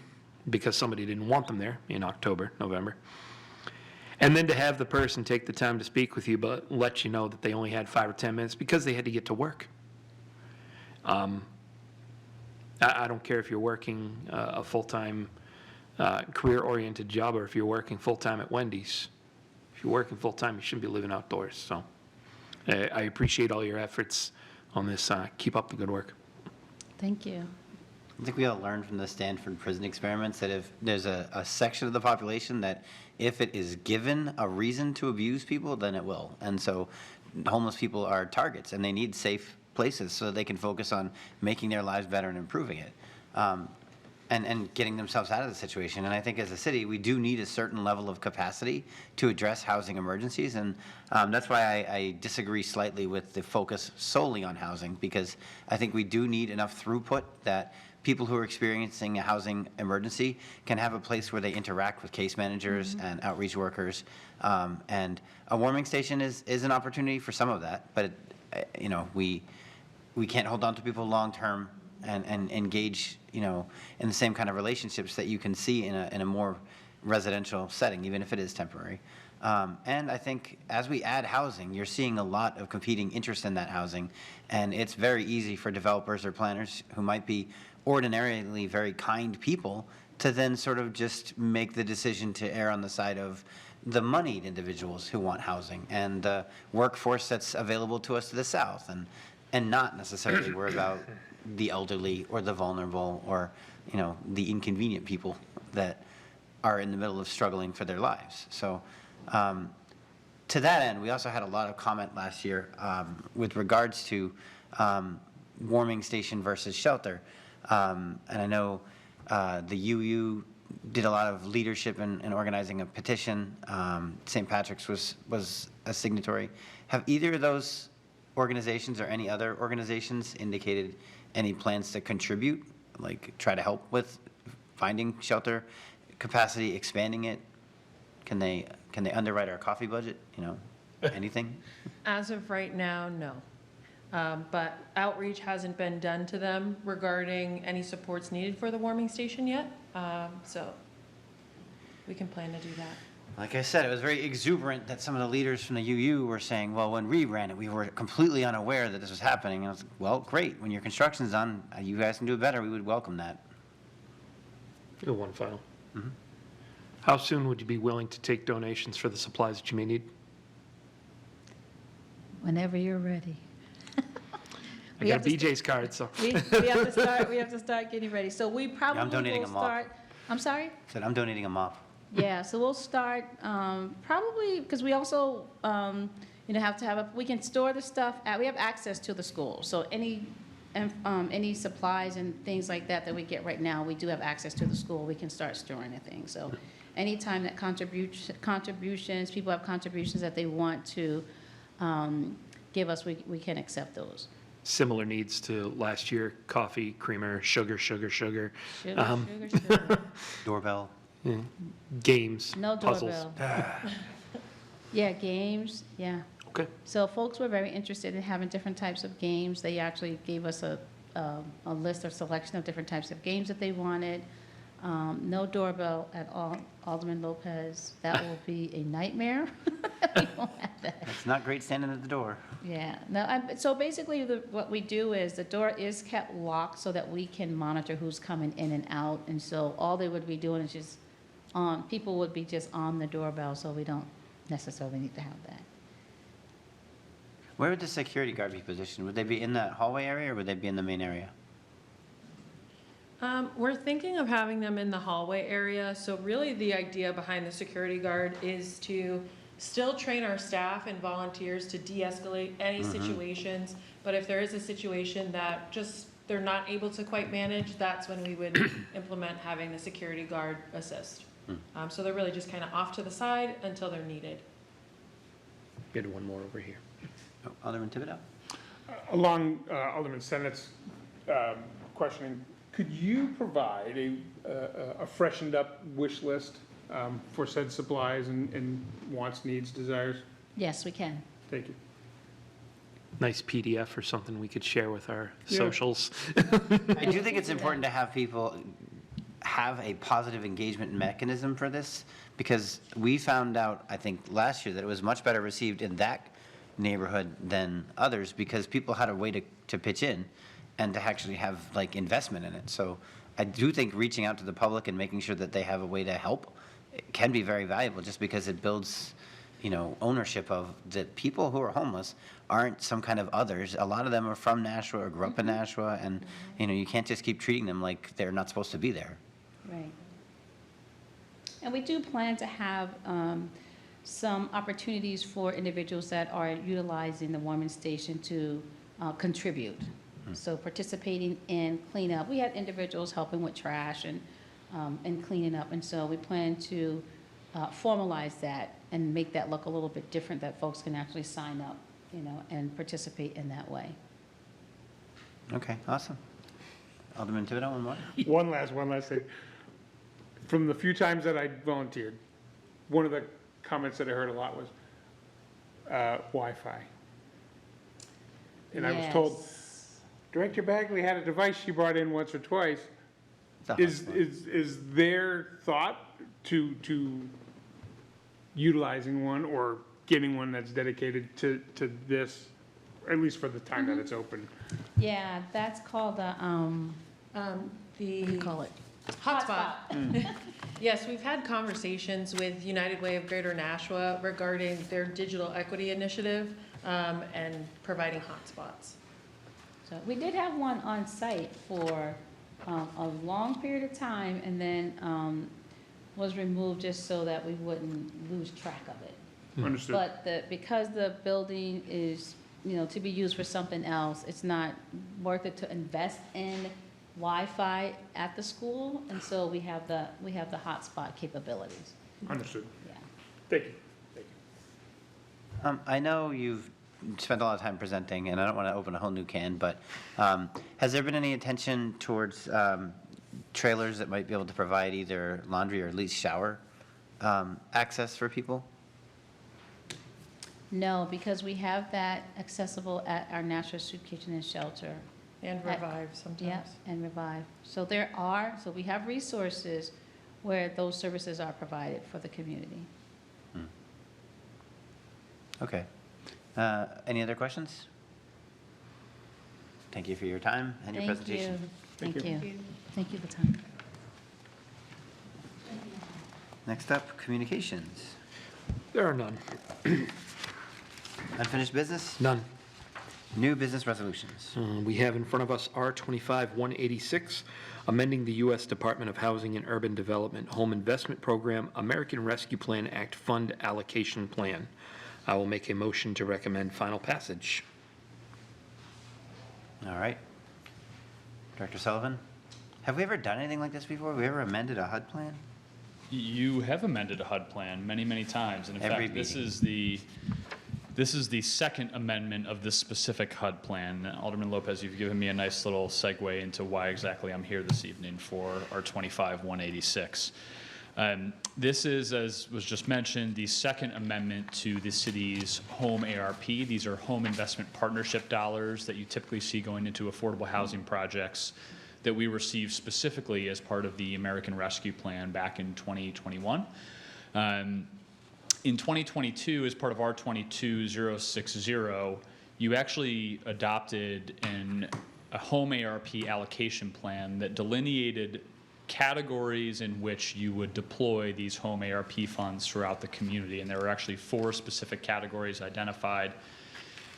because somebody didn't want them there in October, November. And then to have the person take the time to speak with you, but let you know that they only had 5 or 10 minutes because they had to get to work. I don't care if you're working a full-time career-oriented job, or if you're working full-time at Wendy's. If you're working full-time, you shouldn't be living outdoors. So I appreciate all your efforts on this. Keep up the good work. Thank you. I think we all learned from the Stanford prison experiments that if there's a section of the population that if it is given a reason to abuse people, then it will. And so homeless people are targets, and they need safe places so that they can focus on making their lives better and improving it, and getting themselves out of the situation. And I think as a city, we do need a certain level of capacity to address housing emergencies. And that's why I disagree slightly with the focus solely on housing, because I think we do need enough throughput that people who are experiencing a housing emergency can have a place where they interact with case managers and outreach workers. And a warming station is an opportunity for some of that, but we can't hold on to people long-term and engage, in the same kind of relationships that you can see in a more residential setting, even if it is temporary. And I think as we add housing, you're seeing a lot of competing interest in that housing, and it's very easy for developers or planners who might be ordinarily very kind people to then sort of just make the decision to err on the side of the moneyed individuals who want housing and the workforce that's available to us to the south, and not necessarily worry about the elderly or the vulnerable or, the inconvenient people that are in the middle of struggling for their lives. So to that end, we also had a lot of comment last year with regards to warming station versus shelter. And I know the UU did a lot of leadership in organizing a petition. St. Patrick's was a signatory. Have either of those organizations or any other organizations indicated any plans to contribute, like try to help with finding shelter capacity, expanding it? Can they underwrite our coffee budget? Anything? As of right now, no. But outreach hasn't been done to them regarding any supports needed for the warming station yet. So we can plan to do that. Like I said, it was very exuberant that some of the leaders from the UU were saying, well, when we ran it, we were completely unaware that this was happening. And I was like, well, great, when your construction's done, you guys can do it better, we would welcome that. One final. How soon would you be willing to take donations for the supplies that you may need? Whenever you're ready. I We got have to BJ's card, so. We have to start getting ready. So we probably donating will a mop. start, I'm sorry? Said, I'm donating a mop. Yeah, so we'll start, probably, because we also, have to have, we can store the stuff, we have access to the school. So any supplies and things like that we get right now, we do have access to the school. We can start storing the things. So anytime that contributions, people have contributions that they want to give us, we can accept those. Similar needs to last year, coffee, creamer, sugar. Sugar, sugar. Doorbell. Games, No puzzles. doorbell. Yeah, games, yeah. Okay. So folks were very interested in having different types of games. They actually gave us a list or selection of different types of games that they wanted. No doorbell at all, Alderman Lopez. That will be a nightmare. We won't have that. It's not great standing at the door. Yeah, no, so basically, what we do is the door is kept locked so that we can monitor who's coming in and out. And so all they would be doing is just people would be just on the doorbell, so we don't necessarily need to have that. Where would the security guard be positioned? Would they be in that hallway area or would they be in the main area? We're thinking of having them in the hallway area. So really the idea behind the security guard is to still train our staff and volunteers to de-escalate any situations. But if there is a situation that just they're not able to quite manage, that's when we would implement having the security guard assist. So they're really just kind of off to the side until they're needed. Get one more over here. Oh, Alderman Thibodeau? Along Alderman Sennett's questioning, could you provide a freshened up wish list for said supplies and wants, needs, desires? Yes, we can. Thank you. Nice PDF or something we could share with our Yeah. socials. I do think it's important to have people have a positive engagement mechanism for this, because we found out, I think, last year that it was much better received in that neighborhood than others, because people had a way to pitch in and to actually have like investment in it. So I do think reaching out to the public and making sure that they have a way to help can be very valuable, just because it builds, ownership of the people who are homeless aren't some kind of others. A lot of them are from Nashua or grew up in Nashua, and, you can't just keep treating them like they're not supposed to be there. Right. And we do plan to have some opportunities for individuals that are utilizing the warming station to contribute. So participating in cleanup. We had individuals helping with trash and cleaning up. And so we plan to formalize that and make that look a little bit different, that folks can actually sign up, and participate in that way. Okay, awesome. Alderman Thibodeau, one more? One last thing. From the few times that I volunteered, one of the comments that I heard a lot was Wi-Fi. And I was told, Yes. Director Bagley had a device she brought in once or twice. It's a Is their thought to utilizing one or getting one that's dedicated to this, at least for the time that it's open? Yeah, that's called the, what do you call it? Hotspot. Yes, we've had conversations with United Way of Greater Nashua regarding their digital equity initiative and providing hotspots. So we did have one on site for a long period of time, and then was removed just so that we wouldn't lose track of it. Understood. But because the building is, to be used for something else, it's not worth it to invest in Wi-Fi at the school, and so we have the hotspot capabilities. Understood. Yeah. Thank you. Thank you. I know you've spent a lot of time presenting, and I don't want to open a whole new can, but has there been any attention towards trailers that might be able to provide either laundry or at least shower access for people? No, because we have that accessible at our National Soup Kitchen and Shelter. And At- Revive sometimes. Yep, and Revive. So we have resources where those services are provided for the community. Okay. Any other questions? Thank you for your time and your presentation. Thank Thank you. Thank you for the time. Next up, communications. There are none. Unfinished business? None. New business resolutions. We have in front of us R-25-186, amending the U.S. Department of Housing and Urban Development Home Investment Program American Rescue Plan Act Fund Allocation Plan. I will make a motion to recommend final passage. All right. Director Sullivan, have we ever done anything like this before? Have we ever amended a HUD plan? You have amended a HUD plan many, many times, and in Every fact, this meeting. is the second amendment of this specific HUD plan. Alderman Lopez, you've given me a nice little segue into why exactly I'm here this evening for our 25-186. This is, as was just mentioned, the second amendment to the city's home ARP. These are home investment partnership dollars that you typically see going into affordable housing projects that we received specifically as part of the American Rescue Plan back in 2021. In 2022, as part of R-22-060, you actually adopted a home ARP allocation plan that delineated categories in which you would deploy these home ARP funds throughout the community. And there were actually 4 specific categories identified.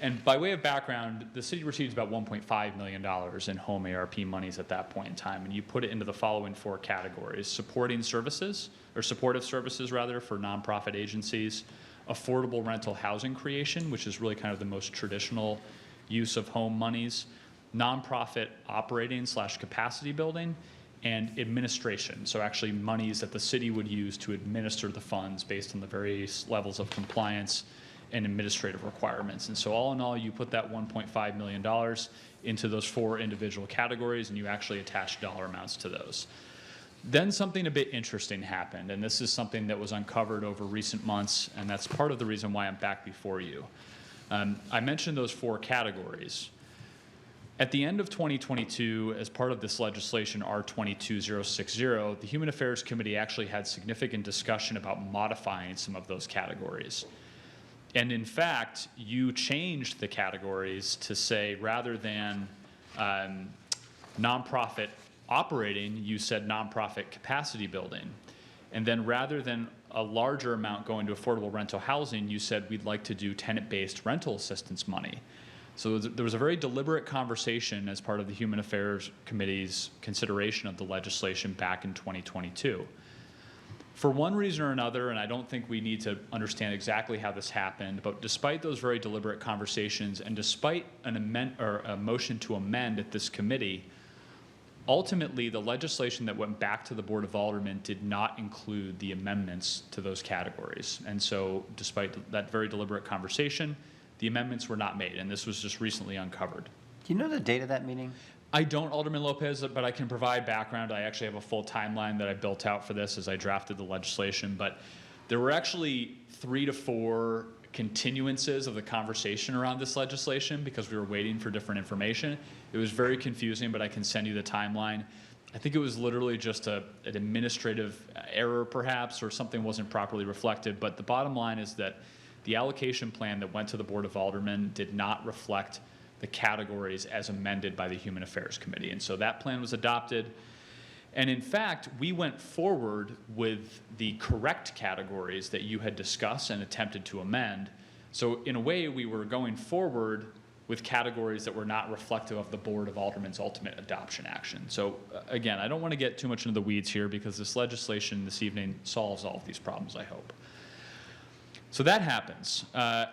And by way of background, the city received about $1.5 million in home ARP monies at that point in time. And you put it into the following 4 categories: supporting services, or supportive services rather, for nonprofit agencies; affordable rental housing creation, which is really kind of the most traditional use of home monies; nonprofit operating / capacity building; and administration. So actually monies that the city would use to administer the funds based on the various levels of compliance and administrative requirements. And so all in all, you put that $1.5 million into those 4 individual categories, and you actually attach dollar amounts to those. Then something a bit interesting happened, and this is something that was uncovered over recent months, and that's part of the reason why I'm back before you. I mentioned those 4 categories. At the end of 2022, as part of this legislation, R-22-060, the Human Affairs Committee actually had significant discussion about modifying some of those categories. And in fact, you changed the categories to say, rather than nonprofit operating, you said nonprofit capacity building. And then rather than a larger amount going to affordable rental housing, you said we'd like to do tenant-based rental assistance money. So there was a very deliberate conversation as part of the Human Affairs Committee's consideration of the legislation back in 2022. For one reason or another, and I don't think we need to understand exactly how this happened, but despite those very deliberate conversations and despite a motion to amend at this committee, ultimately the legislation that went back to the Board of Aldermen did not include the amendments to those categories. And so despite that very deliberate conversation, the amendments were not made, and this was just recently uncovered. Do you know the date of that meeting? I don't, Alderman Lopez, but I can provide background. I actually have a full timeline that I built out for this as I drafted the legislation, but there were actually 3 to 4 continuances of the conversation around this legislation because we were waiting for different information. It was very confusing, but I can send you the timeline. I think it was literally just an administrative error perhaps, or something wasn't properly reflected, but the bottom line is that the allocation plan that went to the Board of Aldermen did not reflect the categories as amended by the Human Affairs Committee. And so that plan was adopted. And in fact, we went forward with the correct categories that you had discussed and attempted to amend. So in a way, we were going forward with categories that were not reflective of the Board of Aldermen's ultimate adoption action. So again, I don't want to get too much into the weeds here because this legislation this evening solves all of these problems, I hope. So that happens.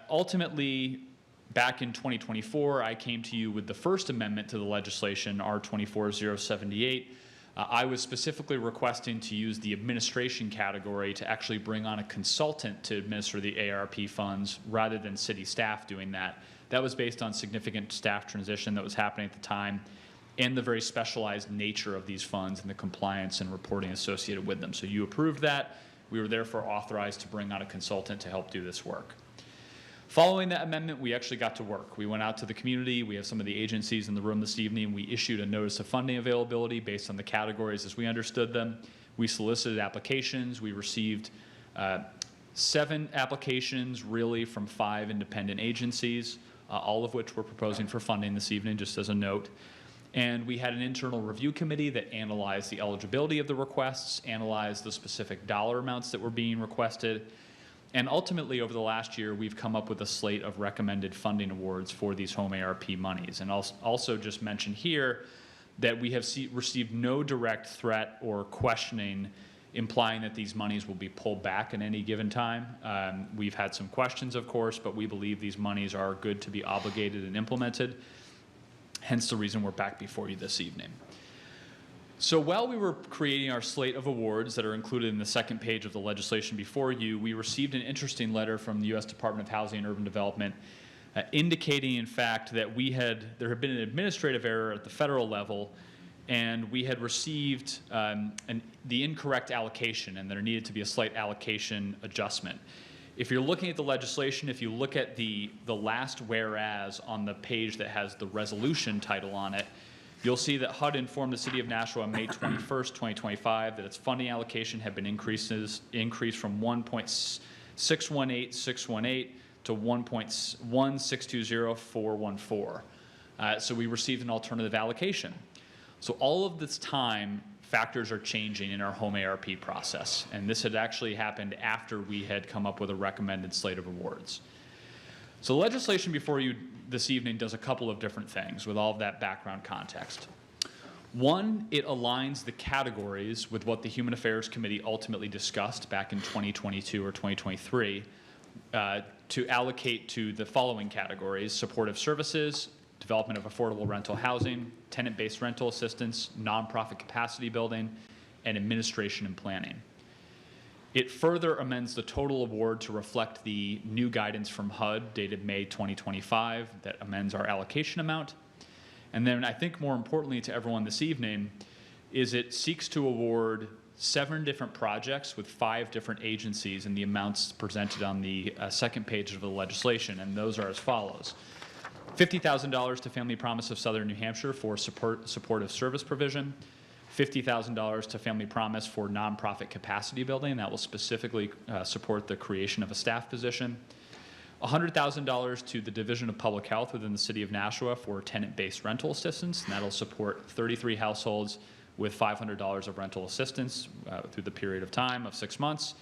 Ultimately, back in 2024, I came to you with the first amendment to the legislation, R-24-078. I was specifically requesting to use the administration category to actually bring on a consultant to administer the ARP funds rather than city staff doing that. That was based on significant staff transition that was happening at the time and the very specialized nature of these funds and the compliance and reporting associated with them. So you approved that. We were therefore authorized to bring on a consultant to help do this work. Following that amendment, we actually got to work. We went out to the community. We have some of the agencies in the room this evening. We issued a notice of funding availability based on the categories as we understood them. We solicited applications. We received 7 applications, really, from 5 independent agencies, all of which we're proposing for funding this evening, just as a note. And we had an internal review committee that analyzed the eligibility of the requests, analyzed the specific dollar amounts that were being requested. And ultimately, over the last year, we've come up with a slate of recommended funding awards for these home ARP monies. And also just mention here that we have received no direct threat or questioning implying that these monies will be pulled back at any given time. We've had some questions, of course, but we believe these monies are good to be obligated and implemented, hence the reason we're back before you this evening. So while we were creating our slate of awards that are included in the second page of the legislation before you, we received an interesting letter from the U.S. Department of Housing and Urban Development indicating, in fact, that there had been an administrative error at the federal level, and we had received the incorrect allocation, and there needed to be a slight allocation adjustment. If you're looking at the legislation, if you look at the last whereas on the page that has the resolution title on it, you'll see that HUD informed the City of Nashua on May 21st, 2025, that its funding allocation had been increased from 1.618618 to 1.1620414. So we received an alternative allocation. So all of this time, factors are changing in our home ARP process, and this had actually happened after we had come up with a recommended slate of awards. So the legislation before you this evening does a couple of different things with all of that background context. One, it aligns the categories with what the Human Affairs Committee ultimately discussed back in 2022 or 2023 to allocate to the following categories: supportive services, development of affordable rental housing, tenant-based rental assistance, nonprofit capacity building, and administration and planning. It further amends the total award to reflect the new guidance from HUD dated May 2025 that amends our allocation amount. And then I think more importantly to everyone this evening is it seeks to award 7 different projects with 5 different agencies in the amounts presented on the second page of the legislation, and those are as follows. $50,000 to Family Promise of Southern New Hampshire for supportive service provision, $50,000 to Family Promise for nonprofit capacity building. That will specifically support the creation of a staff position. $100,000 to the Division of Public Health within the City of Nashua for tenant-based rental assistance, and that'll support 33 households with $500 of rental assistance through the period of time of 6 months.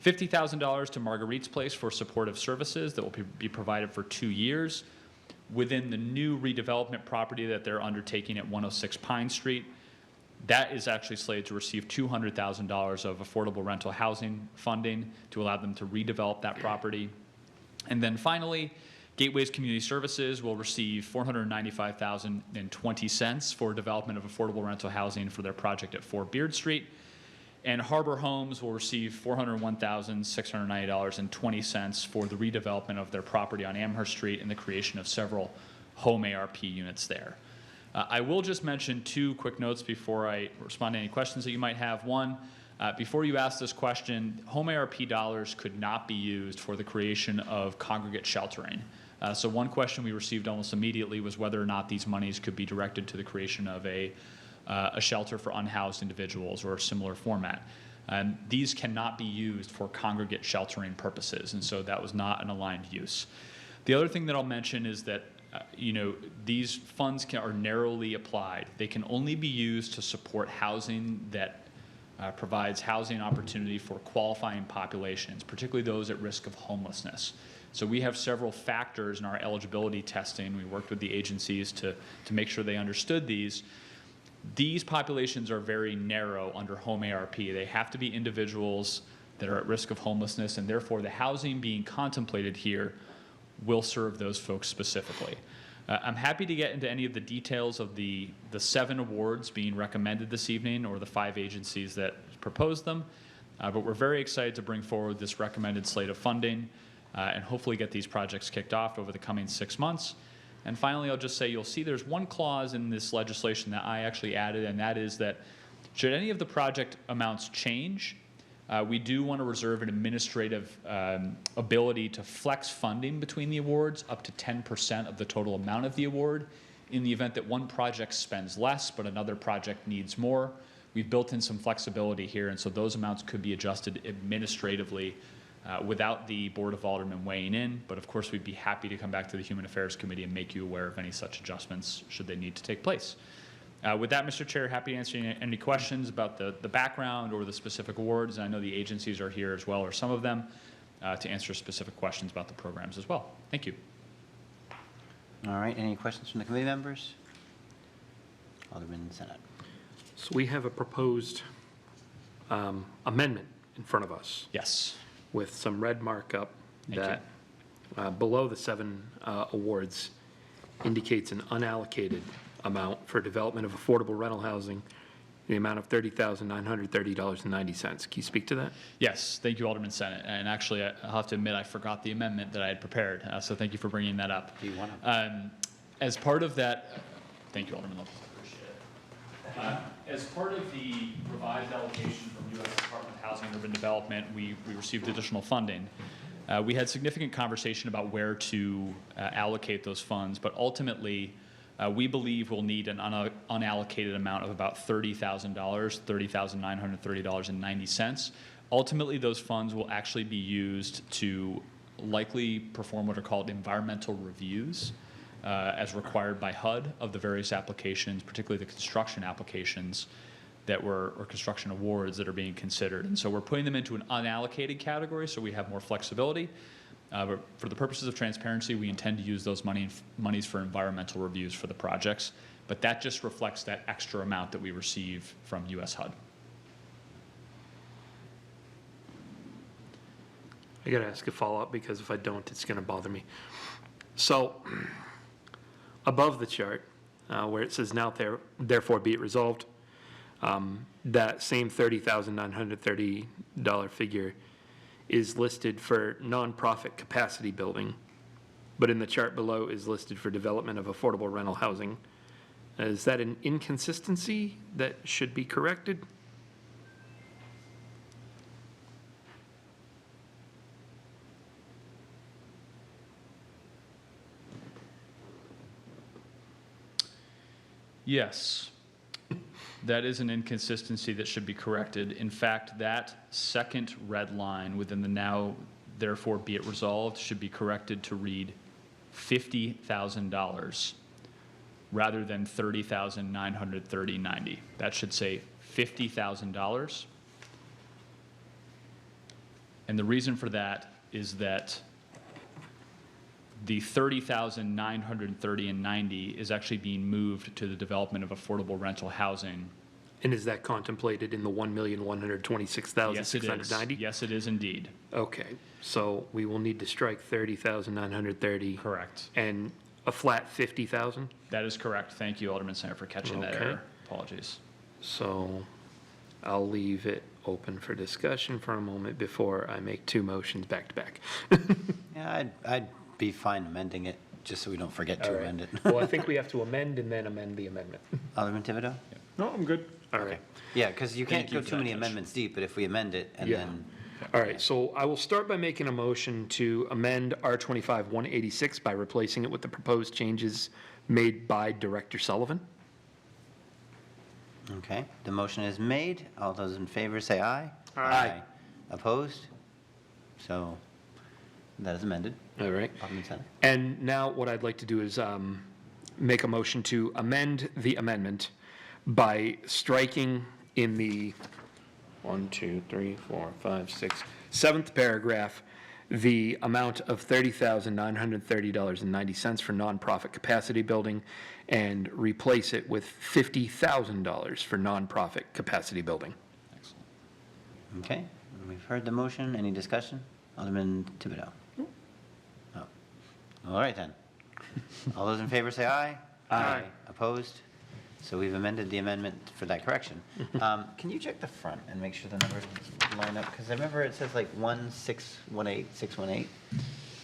$50,000 to Marguerite's Place for supportive services that will be provided for 2 years within the new redevelopment property that they're undertaking at 106 Pine Street. That is actually slated to receive $200,000 of affordable rental housing funding to allow them to redevelop that property. And then finally, Gateways Community Services will receive $495,020 for development of affordable rental housing for their project at 4 Beard Street. And Harbor Homes will receive $401,690.20 for the redevelopment of their property on Amherst Street and the creation of several home ARP units there. I will just mention 2 quick notes before I respond to any questions that you might have. One, before you ask this question, home ARP dollars could not be used for the creation of congregate sheltering. So one question we received almost immediately was whether or not these monies could be directed to the creation of a shelter for unhoused individuals or a similar format. These cannot be used for congregate sheltering purposes, and so that was not an aligned use. The other thing that I'll mention is that these funds are narrowly applied. They can only be used to support housing that provides housing opportunity for qualifying populations, particularly those at risk of homelessness. So we have several factors in our eligibility testing. We worked with the agencies to make sure they understood these. These populations are very narrow under home ARP. They have to be individuals that are at risk of homelessness, and therefore the housing being contemplated here will serve those folks specifically. I'm happy to get into any of the details of the 7 awards being recommended this evening or the 5 agencies that proposed them, but we're very excited to bring forward this recommended slate of funding and hopefully get these projects kicked off over the coming 6 months. And finally, I'll just say you'll see there's one clause in this legislation that I actually added, and that is that should any of the project amounts change, We do want to reserve an administrative ability to flex funding between the awards up to 10% of the total amount of the award in the event that one project spends less but another project needs more. We've built in some flexibility here, and so those amounts could be adjusted administratively without the Board of Aldermen weighing in. But of course, we'd be happy to come back to the Human Affairs Committee and make you aware of any such adjustments should they need to take place. With that, Mr. Chair, happy to answer any questions about the background or the specific awards. And I know the agencies are here as well, or some of them, to answer specific questions about the programs as well. Thank you. All right, any questions from the committee members? Alderman Senate. So we have a proposed amendment in front of us Yes. with some red markup Thank you. that below the 7 awards indicates an unallocated amount for development of affordable rental housing, the amount of $30,930.90. Can you speak to that? Yes, thank you, Alderman Senate. And actually, I'll have to admit, I forgot the amendment that I had prepared, so thank you for bringing that up. Do you want to? As part of that, thank you, Alderman Lopez, appreciate it. As part of the revised allocation from U.S. Department of Housing and Urban Development, we received additional funding. We had significant conversation about where to allocate those funds, but ultimately, we believe we'll need an unallocated amount of about $30,000, $30,930.90. Ultimately, those funds will actually be used to likely perform what are called environmental reviews as required by HUD of the various applications, particularly the construction applications or construction awards that are being considered. And so we're putting them into an unallocated category so we have more flexibility. But for the purposes of transparency, we intend to use those monies for environmental reviews for the projects. But that just reflects that extra amount that we receive from US HUD. I got to ask a follow-up because if I don't, it's going to bother me. So above the chart, where it says now therefore be it resolved, that same $30,930 figure is listed for nonprofit capacity building, but in the chart below is listed for development of affordable rental housing. Is that an inconsistency that should be corrected? Yes, that is an inconsistency that should be corrected. In fact, that second red line within the now therefore be it resolved should be corrected to read $50,000 rather than $30,930.90. That should say $50,000. And the reason for that is that the $30,930.90 is actually being moved to the development of affordable rental housing. And is that contemplated in the $1,126,690? Yes, it is indeed. Okay, so we will need to strike 30,930. Correct. And a flat 50,000? That is correct. Thank you, Alderman Center, for catching that Okay. error. Apologies. So I'll leave it open for discussion for a moment before I make 2 motions back to back. Yeah, I'd be fine amending it, just so we don't forget to All right. amend it. Well, I think we have to amend and then amend the amendment. Alderman Thibodeau? No, I'm good. All right. Yeah, because you Thank can't you go for too that, many Judge. amendments deep, but if we amend it and Yeah. then, All right, so I will start by making a motion to amend R25-186 by replacing it with the proposed changes made by Director Sullivan. okay, the motion is made. All those in favor say aye. Aye. Opposed? So that is amended. All right. Alderman Senate. And now what I'd like to do is make a motion to amend the amendment by striking in the 7th paragraph, the amount of $30,930.90 for nonprofit capacity building and replace it with $50,000 for nonprofit capacity building. Excellent. Okay, we've heard the motion. Any discussion? Alderman Thibodeau? Oh, all right then. All those in favor say aye. Aye. Opposed? So we've amended the amendment for that correction. Can you check the front and make sure the numbers line up? Because I remember it says like 1618618.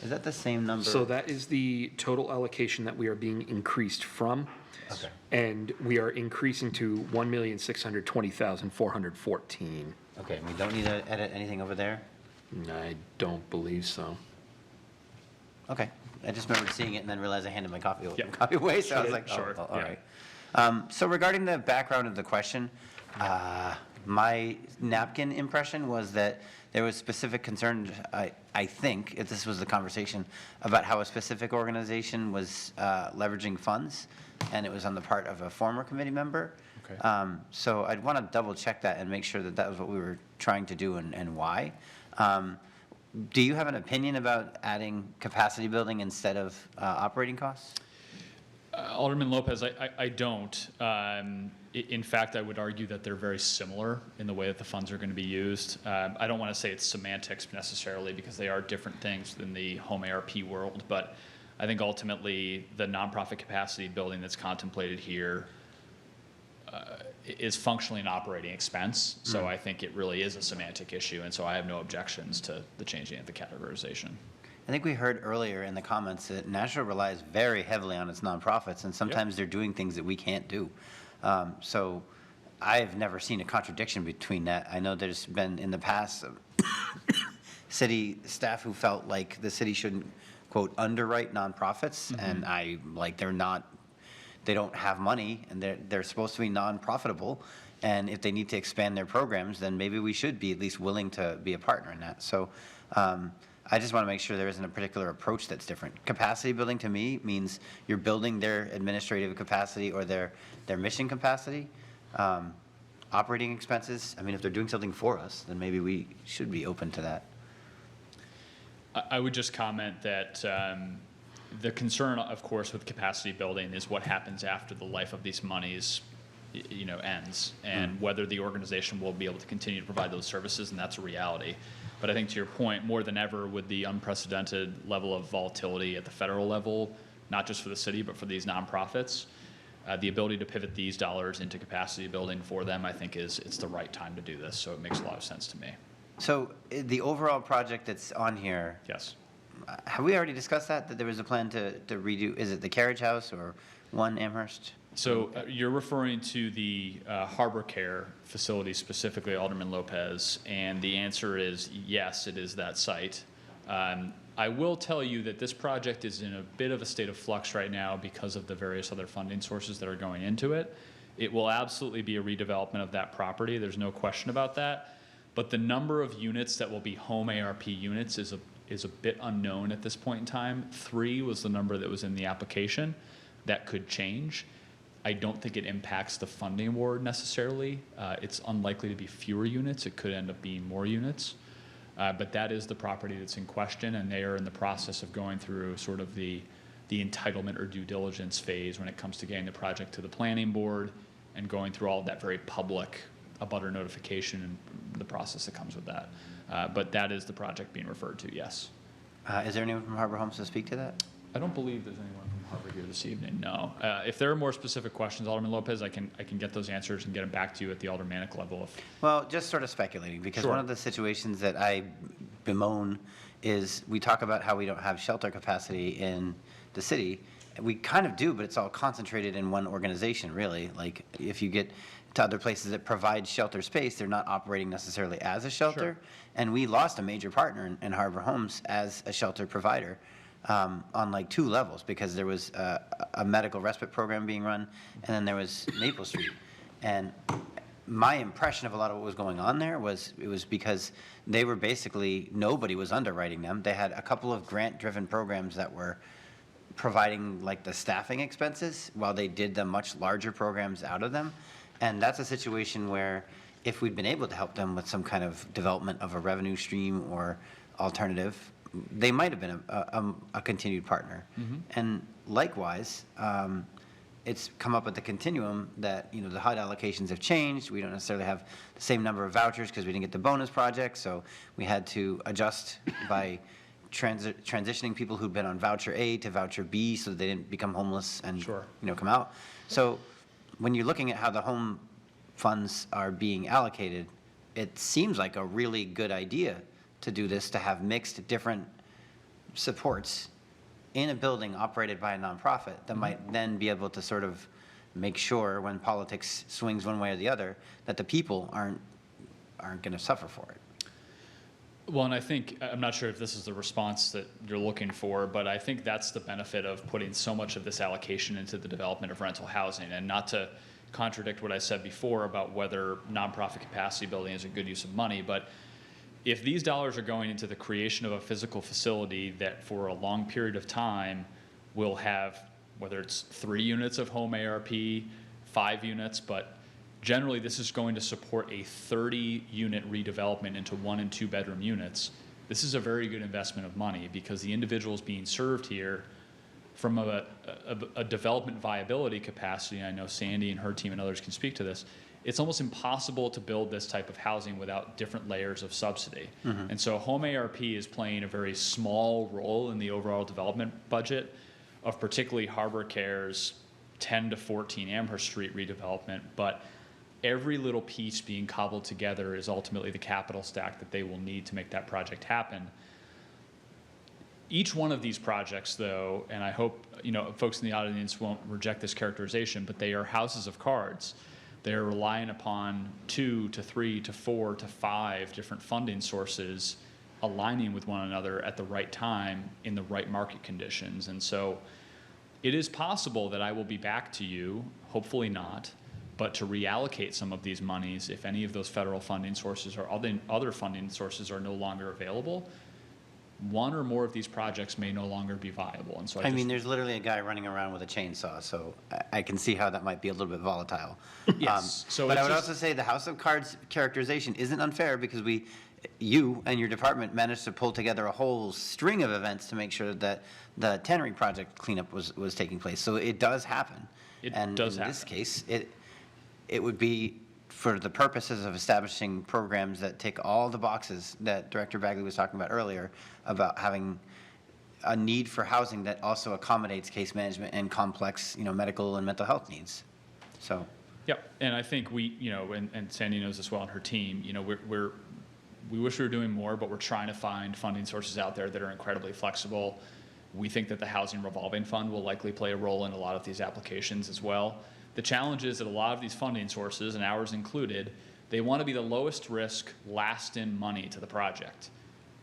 Is that the same number? So that is the total allocation that we are being increased from. Okay. And we are increasing to $1,620,414. Okay, we don't need to edit anything over there? I don't believe so. Okay, I just remembered seeing it and then realized I handed my copy Yep. copy away, so I was like, oh, Sure, all yeah. right. So regarding the background of the question, my napkin impression was that there was specific concern, I think, if this was the conversation, about how a specific organization was leveraging funds, and it was on the part of a former committee member. Okay. So I'd want to double check that and make sure that that was what we were trying to do and why. Do you have an opinion about adding capacity building instead of operating costs? Alderman Lopez, I don't. In fact, I would argue that they're very similar in the way that the funds are going to be used. I don't want to say it's semantics necessarily because they are different things than the home ARP world, but I think ultimately the nonprofit capacity building that's contemplated here is functionally an operating expense. So I think it really is a semantic issue, and so I have no objections to the changing of the categorization. I think we heard earlier in the comments that Nashua relies very heavily on its nonprofits, and sometimes they're doing things that we can't do. So I've never seen a contradiction between that. I know there's been in the past city staff who felt like the city shouldn't, quote, underwrite nonprofits, and they don't have money, and they're supposed to be non-profitable, and if they need to expand their programs, then maybe we should be at least willing to be a partner in that. So I just want to make sure there isn't a particular approach that's different. Capacity building to me means you're building their administrative capacity or their mission capacity. Operating expenses, I mean, if they're doing something for us, then maybe we should be open to that. I would just comment that the concern, of course, with capacity building is what happens after the life of these monies, ends, and whether the organization will be able to continue to provide those services, and that's a reality. But I think to your point, more than ever, with the unprecedented level of volatility at the federal level, not just for the city, but for these nonprofits, the ability to pivot these dollars into capacity building for them, I think it's the right time to do this. So it makes a lot of sense to me. So the overall project that's on here, Yes. have we already discussed that there was a plan to redo, is it the carriage house or 1 Amherst? So you're referring to the Harbor Care facility specifically, Alderman Lopez, and the answer is yes, it is that site. I will tell you that this project is in a bit of a state of flux right now because of the various other funding sources that are going into it. It will absolutely be a redevelopment of that property. There's no question about that. But the number of units that will be home ARP units is a bit unknown at this point in time. 3 was the number that was in the application. That could change. I don't think it impacts the funding award necessarily. It's unlikely to be fewer units. It could end up being more units. But that is the property that's in question, and they are in the process of going through sort of the entitlement or due diligence phase when it comes to getting the project to the planning board and going through all of that very public abutter notification and the process that comes with that. But that is the project being referred to, yes. Is there anyone from Harbor Homes to speak to that? I don't believe there's anyone from Harbor here this evening, no. If there are more specific questions, Alderman Lopez, I can get those answers and get them back to you at the aldermanic level. Well, just sort of speculating, because Sure. one of the situations that I bemoan is we talk about how we don't have shelter capacity in the city. We kind of do, but it's all concentrated in one organization, really. Like, if you get to other places that provide shelter space, they're not operating necessarily as a shelter. Sure. And we lost a major partner in Harbor Homes as a shelter provider. On like 2 levels, because there was a medical respite program being run, and then there was Maple Street. And my impression of a lot of what was going on there was it was because they were basically, nobody was underwriting them. They had a couple of grant-driven programs that were providing like the staffing expenses while they did the much larger programs out of them. And that's a situation where if we'd been able to help them with some kind of development of a revenue stream or alternative, they might have been a continued partner. And likewise, it's come up at the continuum that, the HUD allocations have changed. We don't necessarily have the same number of vouchers because we didn't get the bonus project, so we had to adjust by transitioning people who'd been on voucher A to voucher B so that they didn't become homeless and, Sure. Come out. So when you're looking at how the home funds are being allocated, it seems like a really good idea to do this, to have mixed different supports in a building operated by a nonprofit that might then be able to sort of make sure when politics swings one way or the other, that the people aren't going to suffer for it. Well, and I think, I'm not sure if this is the response that you're looking for, but I think that's the benefit of putting so much of this allocation into the development of rental housing. And not to contradict what I said before about whether nonprofit capacity building is a good use of money, but if these dollars are going into the creation of a physical facility that for a long period of time will have, whether it's 3 units of home ARP, 5 units, but generally this is going to support a 30-unit redevelopment into 1 and 2 bedroom units. This is a very good investment of money because the individuals being served here from a development viability capacity, I know Sandy and her team and others can speak to this, it's almost impossible to build this type of housing without different layers of subsidy. And so home ARP is playing a very small role in the overall development budget of particularly Harbor Care's 10 to 14 Amherst Street redevelopment, but every little piece being cobbled together is ultimately the capital stack that they will need to make that project happen. Each one of these projects, though, and I hope folks in the audience won't reject this characterization, but they are houses of cards. They are relying upon 2 to 3 to 4 to 5 different funding sources aligning with one another at the right time in the right market conditions. And so it is possible that I will be back to you, hopefully not, but to reallocate some of these monies if any of those federal funding sources or other funding sources are no longer available. One or more of these projects may no longer be viable. And so I mean, there's literally a guy running around with a chainsaw, so I can see how that might be a little bit volatile. Yes. So But I it's would just- also say the House of Cards characterization isn't unfair because you and your department managed to pull together a whole string of events to make sure that the tannery project cleanup was taking place. So it does happen. It And does in this happen. case, it would be for the purposes of establishing programs that tick all the boxes that Director Bagley was talking about earlier, about having a need for housing that also accommodates case management and complex, medical and mental health needs. So, Yep, and I think we, and Sandy knows this well and her team, we wish we were doing more, but we're trying to find funding sources out there that are incredibly flexible. We think that the Housing Revolving Fund will likely play a role in a lot of these applications as well. The challenge is that a lot of these funding sources, and ours included, they want to be the lowest risk, last in money to the project.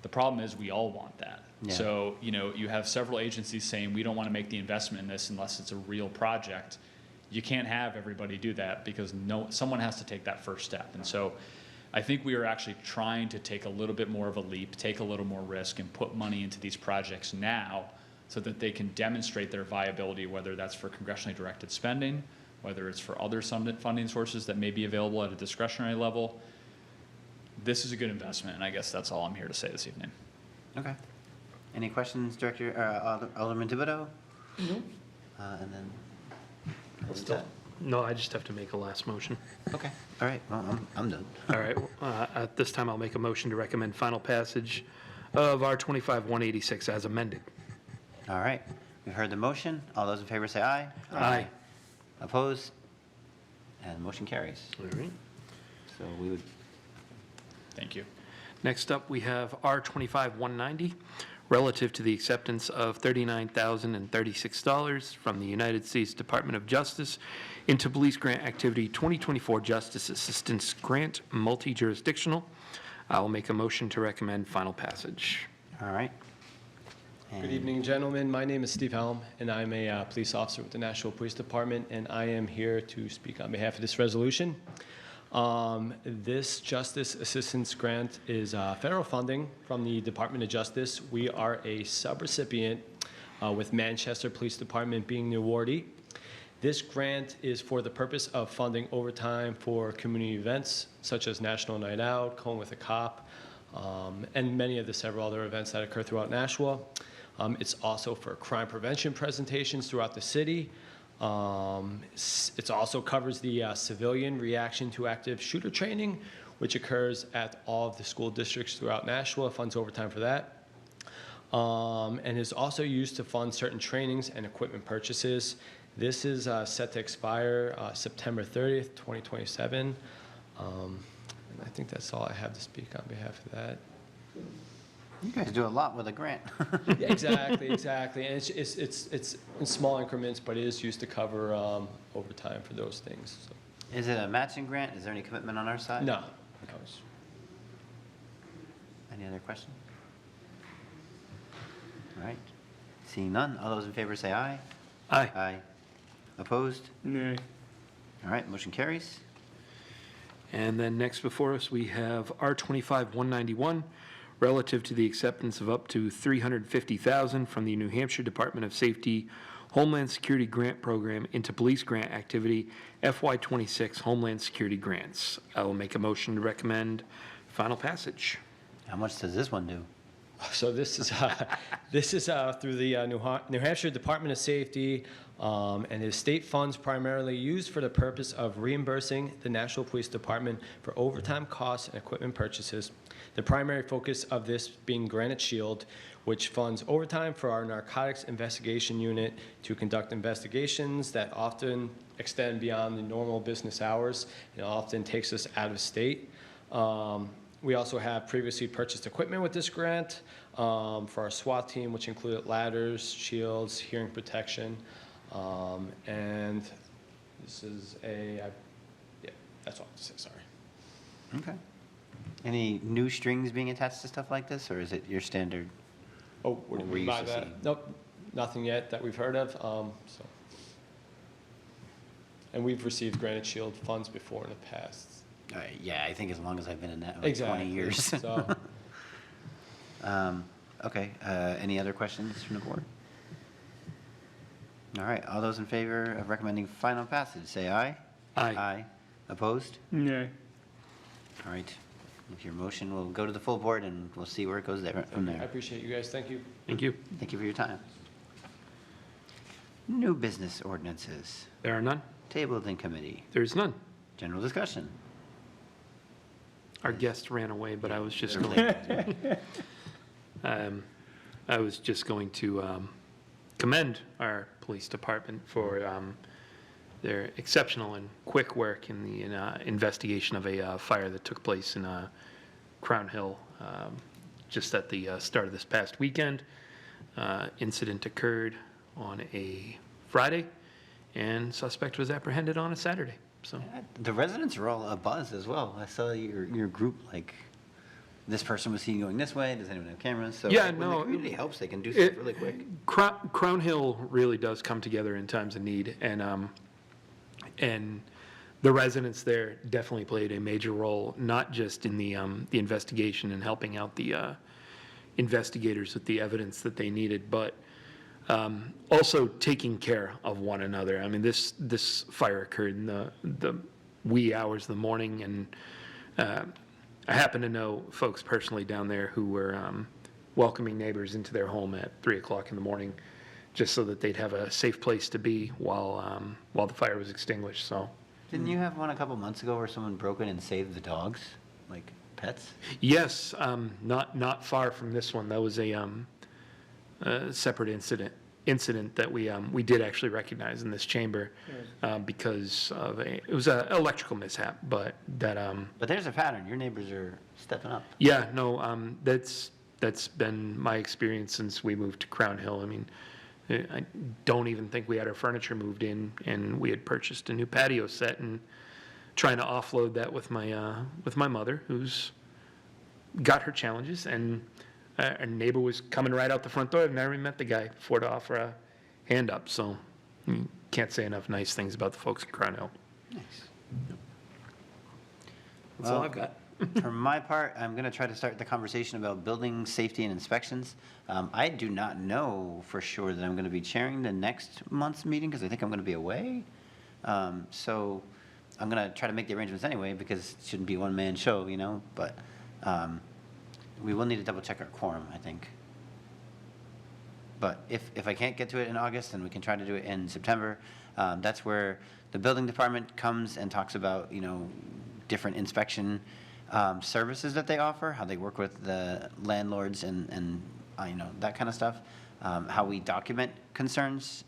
The problem is we all want that. Yeah. So, you have several agencies saying we don't want to make the investment in this unless it's a real project. You can't have everybody do that because someone has to take that first step. And so I think we are actually trying to take a little bit more of a leap, take a little more risk, and put money into these projects now so that they can demonstrate their viability, whether that's for congressionally directed spending, whether it's for other funding sources that may be available at a discretionary level. This is a good investment, and I guess that's all I'm here to say this evening. okay. Any questions, Alderman Thibodeau? No. And then. No, I just have to make a last motion. Okay, all right, well, I'm done. All right, at this time, I'll make a motion to recommend final passage of R-25-186 as amended. All right, we've heard the motion. All those in favor say aye. Aye. Opposed? And the motion carries. All right. So we would, Thank you. Next up, we have R-25-190, relative to the acceptance of $39,036 from the United States Department of Justice into Police Grant Activity 2024 Justice Assistance Grant, multi-jurisdictional. I'll make a motion to recommend final passage. all right. Good And- evening, gentlemen. My name is Steve Helm, and I'm a police officer with the Nashville Police Department, and I am here to speak on behalf of this resolution. This Justice Assistance Grant is federal funding from the Department of Justice. We are a subrecipient with Manchester Police Department being the awardee. This grant is for the purpose of funding overtime for community events such as National Night Out, Cone with a Cop, and many of the several other events that occur throughout Nashville. It's also for crime prevention presentations throughout the city. It also covers the civilian reaction to active shooter training, which occurs at all of the school districts throughout Nashville. It funds overtime for that. And is also used to fund certain trainings and equipment purchases. This is set to expire September 30th, 2027. And I think that's all I have to speak on behalf of that. You guys do a lot with a grant. Yeah, exactly. And it's in small increments, but it is used to cover overtime for those things. So. Is it a matching grant? Is there any commitment on our side? No. Any other questions? All right. Seeing none, all those in favor say aye. Aye. Aye. Opposed? Nay. All right, motion carries. And then next before us, we have R-25-191, relative to the acceptance of up to $350,000 from the New Hampshire Department of Safety Homeland Security Grant Program into police grant activity, FY26 Homeland Security Grants. I will make a motion to recommend final passage. How much does this one do? So this is through the New Hampshire Department of Safety, and is state funds primarily used for the purpose of reimbursing the National Police Department for overtime costs and equipment purchases. The primary focus of this being Granite Shield, which funds overtime for our narcotics investigation unit to conduct investigations that often extend beyond the normal business hours and often takes us out of state. We also have previously purchased equipment with this grant for our SWAT team, which included ladders, shields, hearing protection, and this is yeah, that's all I have to say, sorry. Okay. Any new strings being attached to stuff like this, or is it your standard? Oh, what do What we're you mean by used to that? seeing. Nope, nothing yet that we've heard of, so. And we've received Granite Shield funds before in the past. Yeah, I think as long as I've been in that, like 20 years. So, Okay, any other questions from the board? All right, all those in favor of recommending final passage, say aye. Aye. Aye. Opposed? Nay. All right, with your motion, we'll go to the full board and we'll see where it goes there, from I there. appreciate you guys, thank you. Thank you. Thank you for your time. New business ordinances, There are none? tabled in committee, There's none. general discussion. Our guest ran away, but I was just They're going, late. I was just going to commend our police department for their exceptional and quick work in the investigation of a fire that took place in Crown Hill just at the start of this past weekend. Incident occurred on a Friday, and suspect was apprehended on a Saturday. So, The residents are all abuzz as well. I saw your group, like, this person was seen going this way, does anyone have cameras? So Yeah, like, when no, the community helps, they can do stuff really quick. Crown Hill really does come together in times of need, and the residents there definitely played a major role, not just in the investigation and helping out the investigators with the evidence that they needed, but also taking care of one another. I mean, this fire occurred in the wee hours of the morning, and I happen to know folks personally down there who were welcoming neighbors into their home at 3 o'clock in the morning, just so that they'd have a safe place to be while the fire was extinguished. So, Didn't you have one a couple months ago where someone broke in and saved the dogs, like pets? yes, not far from this one. That was a separate incident that we did actually recognize in this chamber because of it was an electrical mishap, but that But there's a pattern. Your neighbors are stepping up. yeah, no, that's been my experience since we moved to Crown Hill. I mean, I don't even think we had our furniture moved in, and we had purchased a new patio set and trying to offload that with my mother, who's got her challenges, and a neighbor was coming right out the front door. I've never even met the guy before to offer a hand up, so you can't say enough nice things about the folks in Crown Hill. Nice. That's all I've got. For my part, I'm going to try to start the conversation about building safety and inspections. I do not know for sure that I'm going to be chairing the next month's meeting because I think I'm going to be away. So I'm going to try to make the arrangements anyway because it shouldn't be a one-man show, you know, but we will need to double check our quorum, I think. But if I can't get to it in August, then we can try to do it in September. That's where the building department comes and talks about, you know, different inspection services that they offer, how they work with the landlords and you know, that kind of stuff, how we document concerns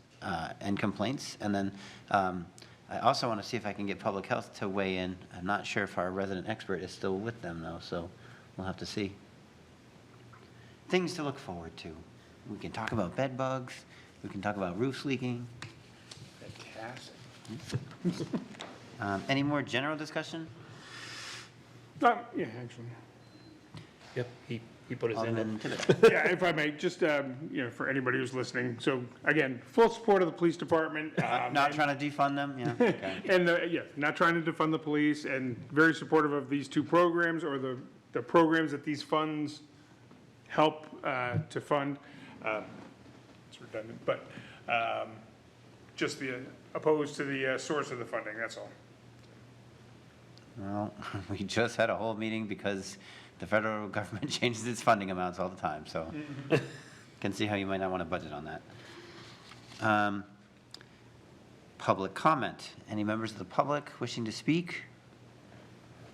and complaints. And then I also want to see if I can get public health to weigh in. I'm not sure if our resident expert is still with them though, so we'll have to see. Things to look forward to. We can talk about bed bugs. We can talk about roofs leaking. Fantastic. Any more general discussion? Yeah, actually. Yep, He put his hand up. Alderman Thibodeau. Yeah, if I may, just, for anybody who's listening, so again, full support of the police department. Not trying to defund them, yeah, okay. And, not trying to defund the police, and very supportive of these two programs, or the programs that these funds help to fund. It's redundant, but just opposed to the source of the funding, that's all. Well, we just had a whole meeting because the federal government changes its funding amounts all the time, so can see how you might not want to budget on that. Public comment. Any members of the public wishing to speak?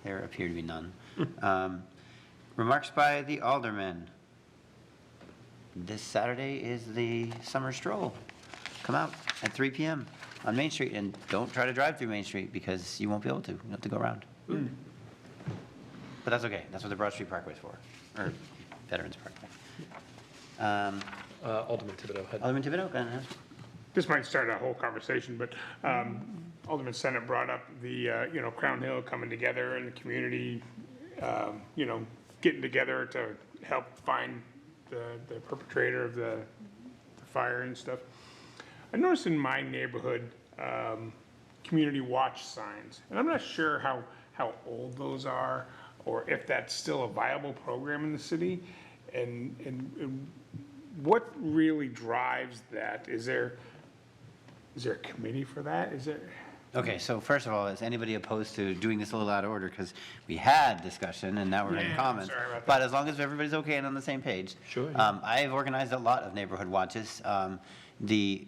There appear to be none. Remarks by the aldermen. This Saturday is the summer stroll. Come out at 3 p.m. on Main Street, and don't try to drive through Main Street because you won't be able to. You'll have to go around. But that's okay. That's what the Broad Street Parkway is for, or Veterans Parkway. Alderman Thibodeau had. Alderman Thibodeau, go ahead. This might start a whole conversation, but Alderman Senate brought up the, Crown Hill coming together and the community, getting together to help find the perpetrator of the fire and stuff. I noticed in my neighborhood, community watch signs, and I'm not sure how old those are, or if that's still a viable program in the city, and what really drives that? Is there a committee for that? Is there? Okay, so first of all, is anybody opposed to doing this a little out of order? Because we had discussion and now we're in Yeah, comments. sorry about that. But as long as everybody's okay and on the same page. Sure, yeah. I've organized a lot of neighborhood watches. The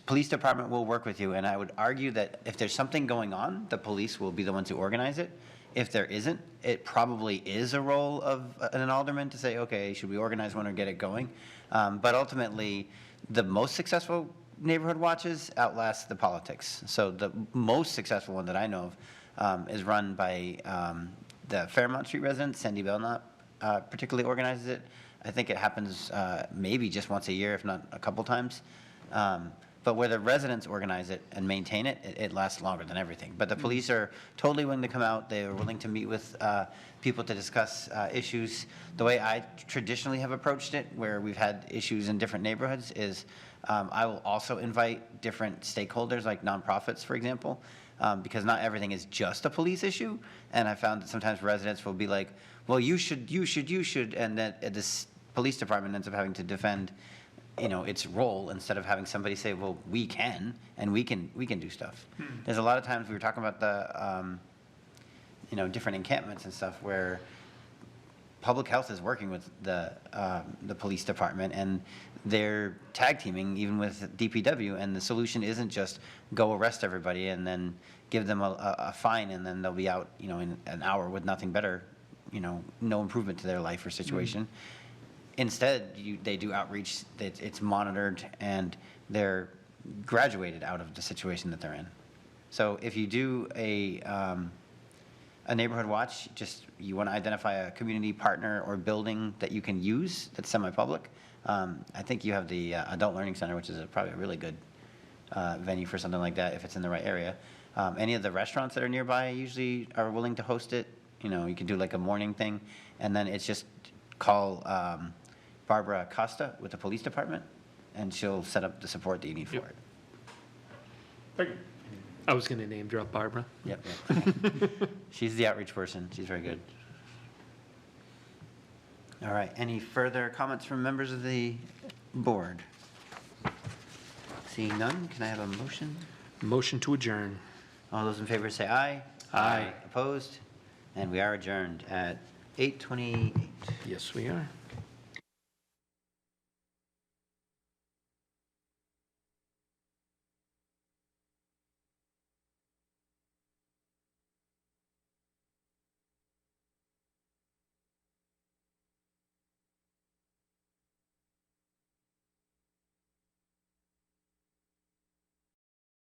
police department will work with you, and I would argue that if there's something going on, the police will be the ones who organize it. If there isn't, it probably is a role of an alderman to say, okay, should we organize one or get it going? But ultimately, the most successful neighborhood watches outlast the politics. So the most successful one that I know of is run by the Fairmont Street resident, Cindy Belknap, particularly organizes it. I think it happens maybe just once a year, if not a couple times. But where the residents organize it and maintain it, it lasts longer than everything. But the police are totally willing to come out. They are willing to meet with people to discuss issues. The way I traditionally have approached it, where we've had issues in different neighborhoods, is I will also invite different stakeholders, like nonprofits, for example, because not everything is just a police issue. And I found that sometimes residents will be like, well, you should, and that this police department ends up having to defend its role instead of having somebody say, well, we can, and we can do stuff. There's a lot of times we were talking about the, different encampments and stuff where public health is working with the police department, and they're tag teaming even with DPW, and the solution isn't just go arrest everybody and then give them a fine and then they'll be out, in an hour with nothing better, no improvement to their life or situation. Instead, they do outreach, it's monitored, and they're graduated out of the situation that they're in. So if you do a neighborhood watch, you want to identify a community partner or building that you can use that's semi-public. I think you have the Adult Learning Center, which is probably a really good venue for something like that if it's in the right area. Any of the restaurants that are nearby usually are willing to host it. You can do like a morning thing, and then it's just call Barbara Costa with the police department, and she'll set up the support that you need for Yep. it. Thank you. I was going to name drop Barbara. Yep. She's the outreach person. She's very good. All right. Any further comments from members of the board? Seeing none, can I have a motion? Motion to adjourn. All those in favor say aye. Aye. Opposed? And we are adjourned at 8:28. Yes, we are.